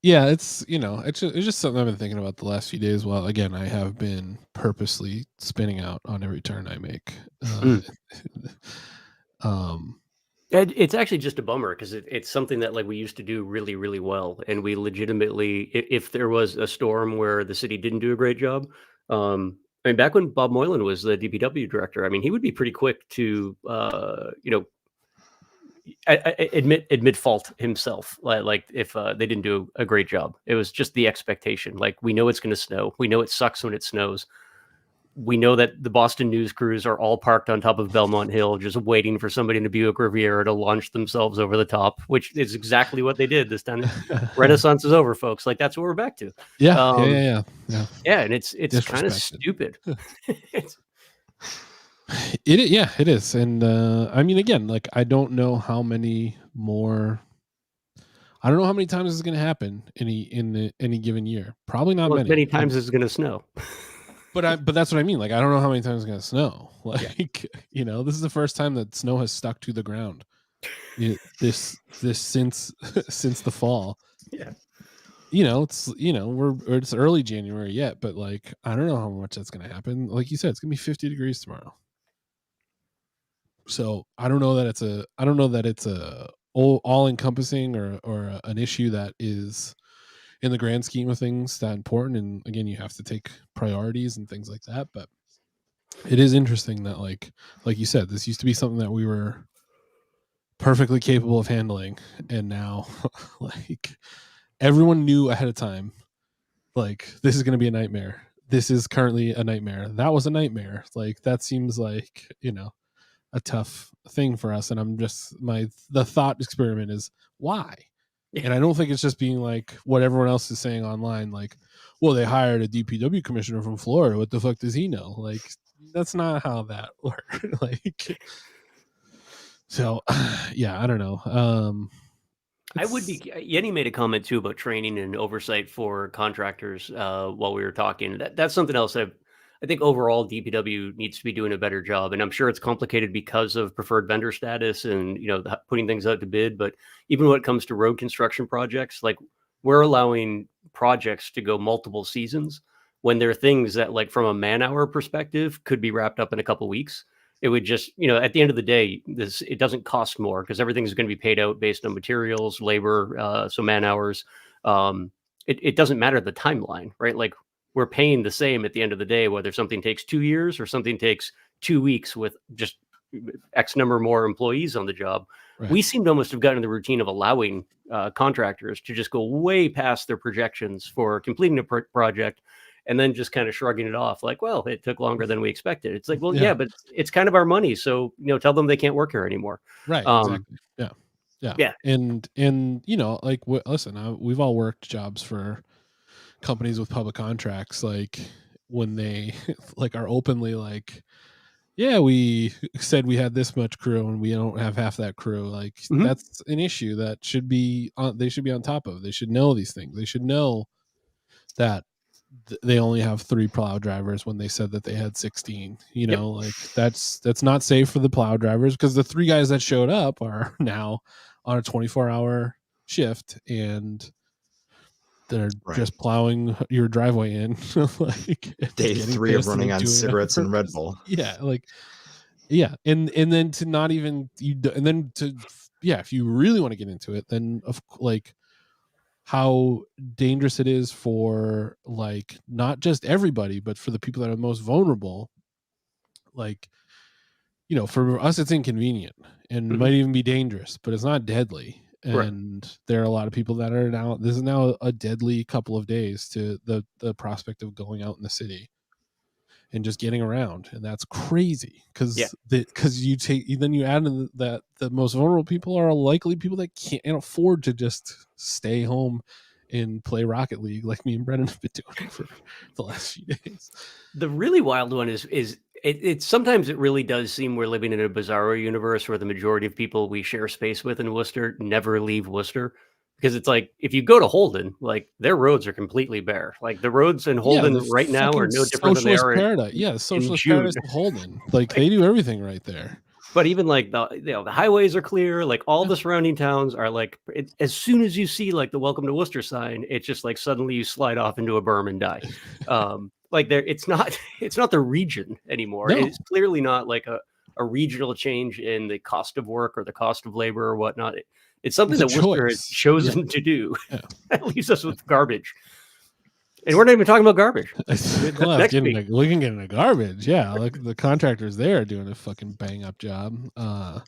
It's it's just something I've been thinking about the last few days. Well, again, I have been purposely spinning out on every turn I make.
It's actually just a bummer because it's something that we used to do really, really well, and we legitimately, if there was a storm where the city didn't do a great job, I mean, back when Bob Moylan was the DPW director, I mean, he would be pretty quick to admit fault himself. Like if they didn't do a great job, it was just the expectation. Like, we know it's going to snow. We know it sucks when it snows. We know that the Boston news crews are all parked on top of Belmont Hill, just waiting for somebody in the Buick Riviera to launch themselves over the top, which is exactly what they did this time. Renaissance is over, folks. Like, that's what we're back to.
Yeah.
And it's kind of stupid.
It is. And I mean, again, I don't know how many times this is going to happen in any given year. Probably not many.
Many times it's going to snow.
But that's what I mean. I don't know how many times it's going to snow. This is the first time that snow has stuck to the ground. This since the fall.
Yeah.
It's early January yet, but I don't know how much that's going to happen. Like you said, it's going to be 50 degrees tomorrow. So I don't know that it's a all encompassing or an issue that is, in the grand scheme of things, that important. And again, you have to take priorities and things like that. But it is interesting that like you said, this used to be something that we were perfectly capable of handling, and now everyone knew ahead of time, this is going to be a nightmare. This is currently a nightmare. That was a nightmare. That seems like a tough thing for us. And I'm just the thought experiment is why. And I don't think it's just being what everyone else is saying online, well, they hired a DPW commissioner from Florida. What the fuck does he know? That's not how that works. So yeah, I don't know.
I would be. Yenny made a comment too about training and oversight for contractors while we were talking. That's something else I think overall DPW needs to be doing a better job, and I'm sure it's complicated because of preferred vendor status and putting things out to bid. But even when it comes to road construction projects, we're allowing projects to go multiple seasons when there are things that, from a man-hour perspective, could be wrapped up in a couple weeks. It would just, at the end of the day, it doesn't cost more because everything's going to be paid out based on materials, labor, so man hours. It doesn't matter the timeline, right? We're paying the same at the end of the day, whether something takes 2 years or something takes 2 weeks with just X number more employees on the job. Right. We seem to almost have gotten the routine of allowing contractors to just go way past their projections for completing a project and then just kind of shrugging it off like, well, it took longer than we expected. It's like, well,
Yeah.
yeah, but it's kind of our money. So, tell them they can't work here anymore.
Right. Exactly. Yeah. Yeah.
Yeah.
And like, listen, we've all worked jobs for companies with public contracts. Like when they like are openly like, yeah, we said we had this much crew and we don't have half that crew. Like that's an issue that should be on, they should be on top of. They should know these things. They should know that they only have 3 plow drivers when they said that they had 16. Like that's not safe for the plow drivers, because the 3 guys that showed up are now on a 24-hour shift and they're just plowing your driveway in. Like
day 3 of running on cigarettes and Red Bull.
Yeah, like and then to not even and then to if you really want to get into it, then like how dangerous it is for like not just everybody, but for the people that are most vulnerable. Like, for us it's inconvenient and might even be dangerous, but it's not deadly. And there are a lot of people that are now, this is now a deadly couple of days to the prospect of going out in the city and just getting around. And that's crazy because then you add in that the most vulnerable people are likely people that can't afford to just stay home and play Rocket League like me and Brennan have been doing for the last few days.
The really wild one is it sometimes it really does seem we're living in a bizarro universe where the majority of people we share space with in Worcester never leave Worcester. Because it's like, if you go to Holden, like their roads are completely bare. Like the roads in Holden right now are no different than they are
the socialist paradise of Holden. Like they do everything right there.
But even like the highways are clear. Like all the surrounding towns are like, as soon as you see like the "Welcome to Worcester" sign, it's just like suddenly you slide off into a berm and die. Like it's not the region anymore.
No.
It's clearly not like a regional change in the cost of work or the cost of labor or whatnot. It's something that Worcester has chosen to do.
Yeah.
That leaves us with garbage. And we're not even talking about garbage.
We can get into garbage. Yeah. Like the contractors there are doing a fucking bang up job.
I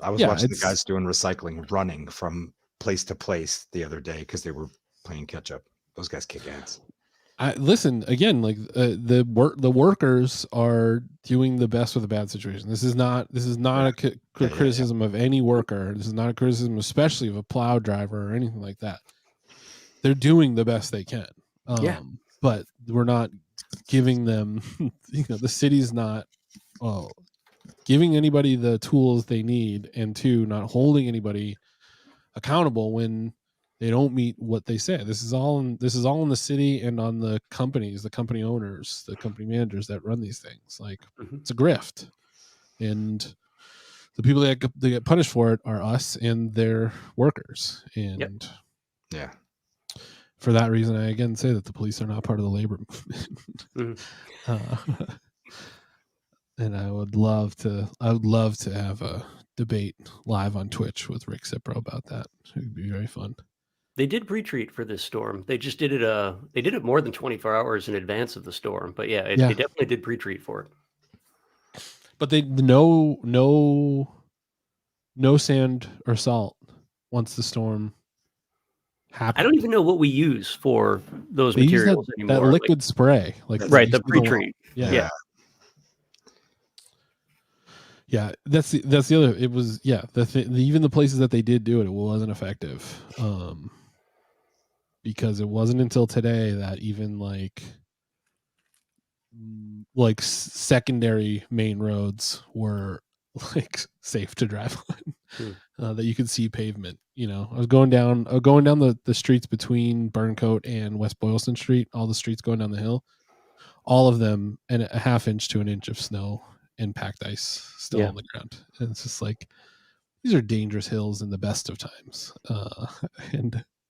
was watching the guys doing recycling, running from place to place the other day because they were playing catch up. Those guys kick ass.
Listen again, like the workers are doing the best with a bad situation. This is not a criticism of any worker. This is not a criticism, especially of a plow driver or anything like that. They're doing the best they can. But we're not giving them, the city's not giving anybody the tools they need, and 2, not holding anybody accountable when they don't meet what they say. This is all in the city and on the companies, the company owners, the company managers that run these things. Like it's a grift, and the people that get punished for it are us and their workers. And for that reason, I again say that the police are not part of the labor movement. And I would love to have a debate live on Twitch with Rick Cipro about that. It would be very fun.
They did pre-treat for this storm. They just did it. They did it more than 24 hours in advance of the storm. But they definitely did pre-treat for it.
But they no sand or salt once the storm happened.
I don't even know what we use for those
They use
materials anymore.
that liquid spray, like
the pre-treat.
Yeah. Yeah, that's the other. It was even the places that they did do it, it wasn't effective, because it wasn't until today that even like secondary main roads were like safe to drive on, that you could see pavement. I was going down the streets between Burncoat and West Boylston Street, all the streets going down the hill, all of them, and a half inch to an inch of snow and packed ice still on the ground. And it's just like, these are dangerous hills in the best of times.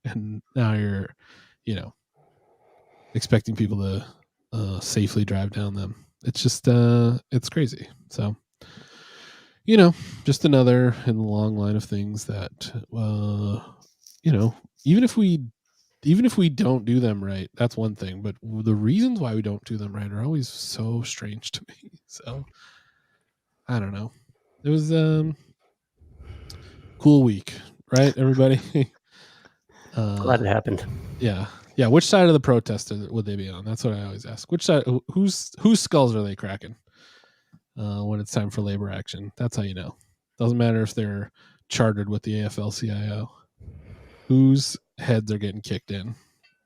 And now you're, expecting people to safely drive down them. It's just, it's crazy. So, just another in the long line of things that, even if we don't do them right, that's one thing, but the reasons why we don't do them right are always so strange to me. So I don't know. It was cool week, right, everybody?
Glad it happened.
Yeah. Yeah. Which side of the protest would they be on? That's what I always ask. Which side? Whose skulls are they cracking when it's time for labor action? That's how you know. Doesn't matter if they're chartered with the AFL-CIO. Whose heads are getting kicked in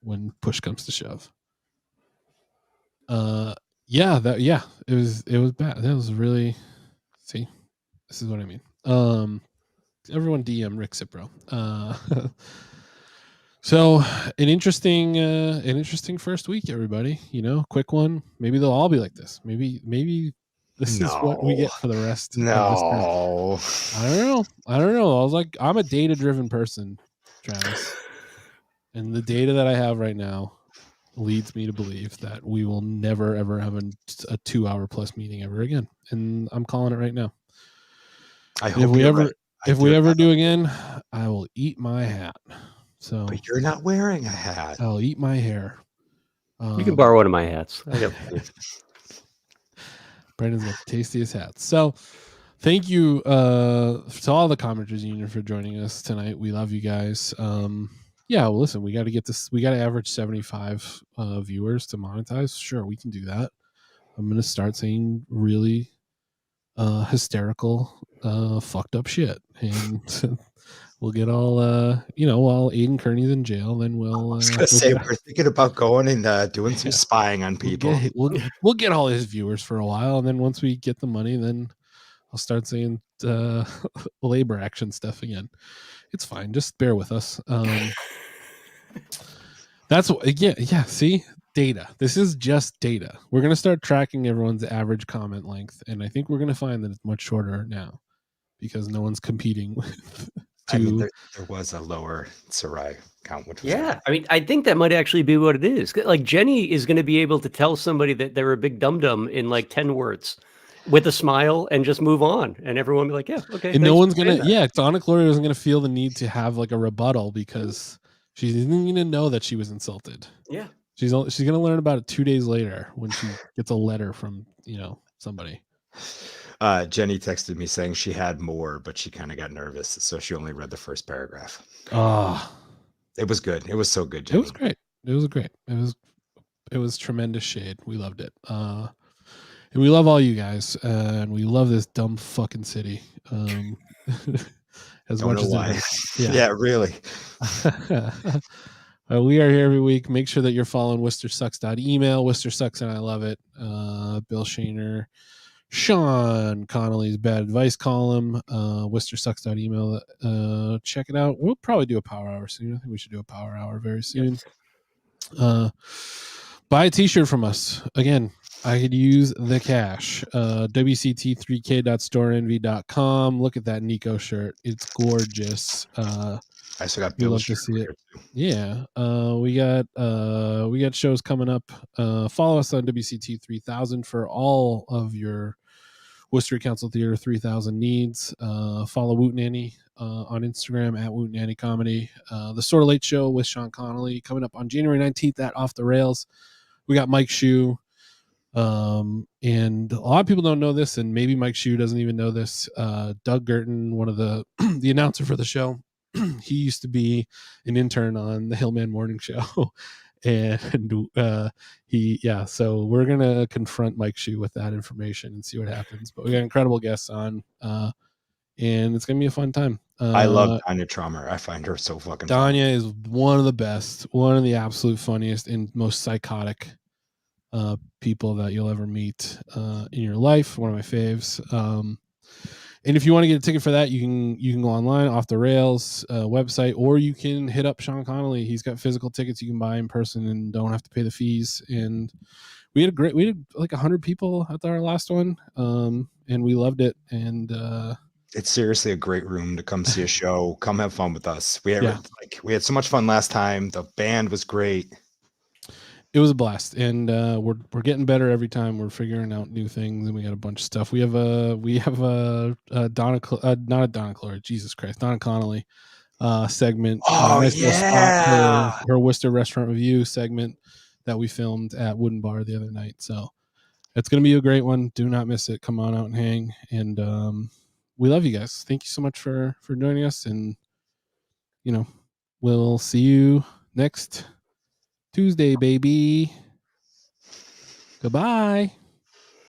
when push comes to shove? Yeah. It was bad. That was really. See, this is what I mean. Everyone DM Rick Cipro. So an interesting first week, everybody. Quick one. Maybe they'll all be like this. Maybe this is what we get for the rest of this term.
No.
I don't know. I'm a data-driven person, Travis. And the data that I have right now leads me to believe that we will never, ever have a 2-hour plus meeting ever again. And I'm calling it right now. If we ever do again, I will eat my hat. So,
but you're not wearing a hat.
I'll eat my hair.
You can borrow one of my hats.
Brandon's got the tastiest hats. So, thank you to all the Commenters Union for joining us tonight. We love you guys. Well, listen, we got to get this. We got to average 75 viewers to monetize. Sure, we can do that. I'm gonna start saying really hysterical, fucked up shit, and we'll get all while Aiden Kearney's in jail, then we'll.
I was gonna say we're thinking about going and doing some spying on people.
We'll get all his viewers for a while, and then once we get the money, then I'll start saying labor action stuff again. It's fine. Just bear with us. That's what. Yeah. See, data. This is just data. We're gonna start tracking everyone's average comment length, and I think we're gonna find that it's much shorter now because no one's competing with.
I mean, there was a lower Sarai count, which was
I mean, I think that might actually be what it is. Like Jenny is going to be able to tell somebody that they're a big dum-dum in like 10 words with a smile and just move on. And everyone will be like, yeah, okay.
And no one's going to, Donna Colorio isn't going to feel the need to have like a rebuttal because she isn't going to know that she was insulted.
Yeah.
She's going to learn about it 2 days later when she gets a letter from, somebody.
Jenny texted me saying she had more, but she kind of got nervous, so she only read the first paragraph. It was good. It was so good, Jenny.
It was great. It was great. It was tremendous shade. We loved it. And we love all you guys, and we love this dumb fucking city. As
Don't
much
know
as
why.
yeah,
really.
We are here every week. Make sure that you're following WorcesterSucks.email. Worcester Sucks and I Love It. Bill Shaner, Sean Connolly's Bad Advice column. WorcesterSucks.email. Check it out. We'll probably do a power hour soon. I think we should do a power hour very soon. Yes. Buy a t-shirt from us. Again, I could use the cash. WCT3K.storeenvy.com. Look at that Nico shirt. It's gorgeous.
I still got Bill's shirt.
See it. Yeah. We got shows coming up. Follow us on WCT 3000 for all of your Worcester Council Theater 3000 needs. Follow Woot Nanny on Instagram at Woot Nanny Comedy. The Sort of Late Show with Sean Connolly coming up on January 19th at Off the Rails. We got Mike Shue. And a lot of people don't know this, and maybe Mike Shue doesn't even know this. Doug Girton, one of the the announcer for the show, he used to be an intern on the Hillman Morning Show. And so we're gonna confront Mike Shue with that information and see what happens. But we got incredible guests on, and it's gonna be a fun time.
I love Tanya Traumer. I find her so fucking
Tanya is one of the best, one of the absolute funniest and most psychotic people that you'll ever meet in your life. One of my faves. And if you want to get a ticket for that, you can go online, Off the Rails website, or you can hit up Sean Connolly. He's got physical tickets you can buy in person and don't have to pay the fees. And we had like 100 people at our last one, and we loved it. And
it's seriously a great room to come see a show. Come have fun with us. We had so much fun last time. The band was great.
It was a blast, and we're getting better every time. We're figuring out new things, and we got a bunch of stuff. We have a Donna Colorio, Jesus Christ, Donna Connolly segment.
Oh yeah,
her Worcester restaurant review segment that we filmed at Wooden Bar the other night. So it's gonna be a great one. Do not miss it. Come on out and hang. And we love you guys. Thank you so much for joining us. And We'll see you next Tuesday, baby. Goodbye.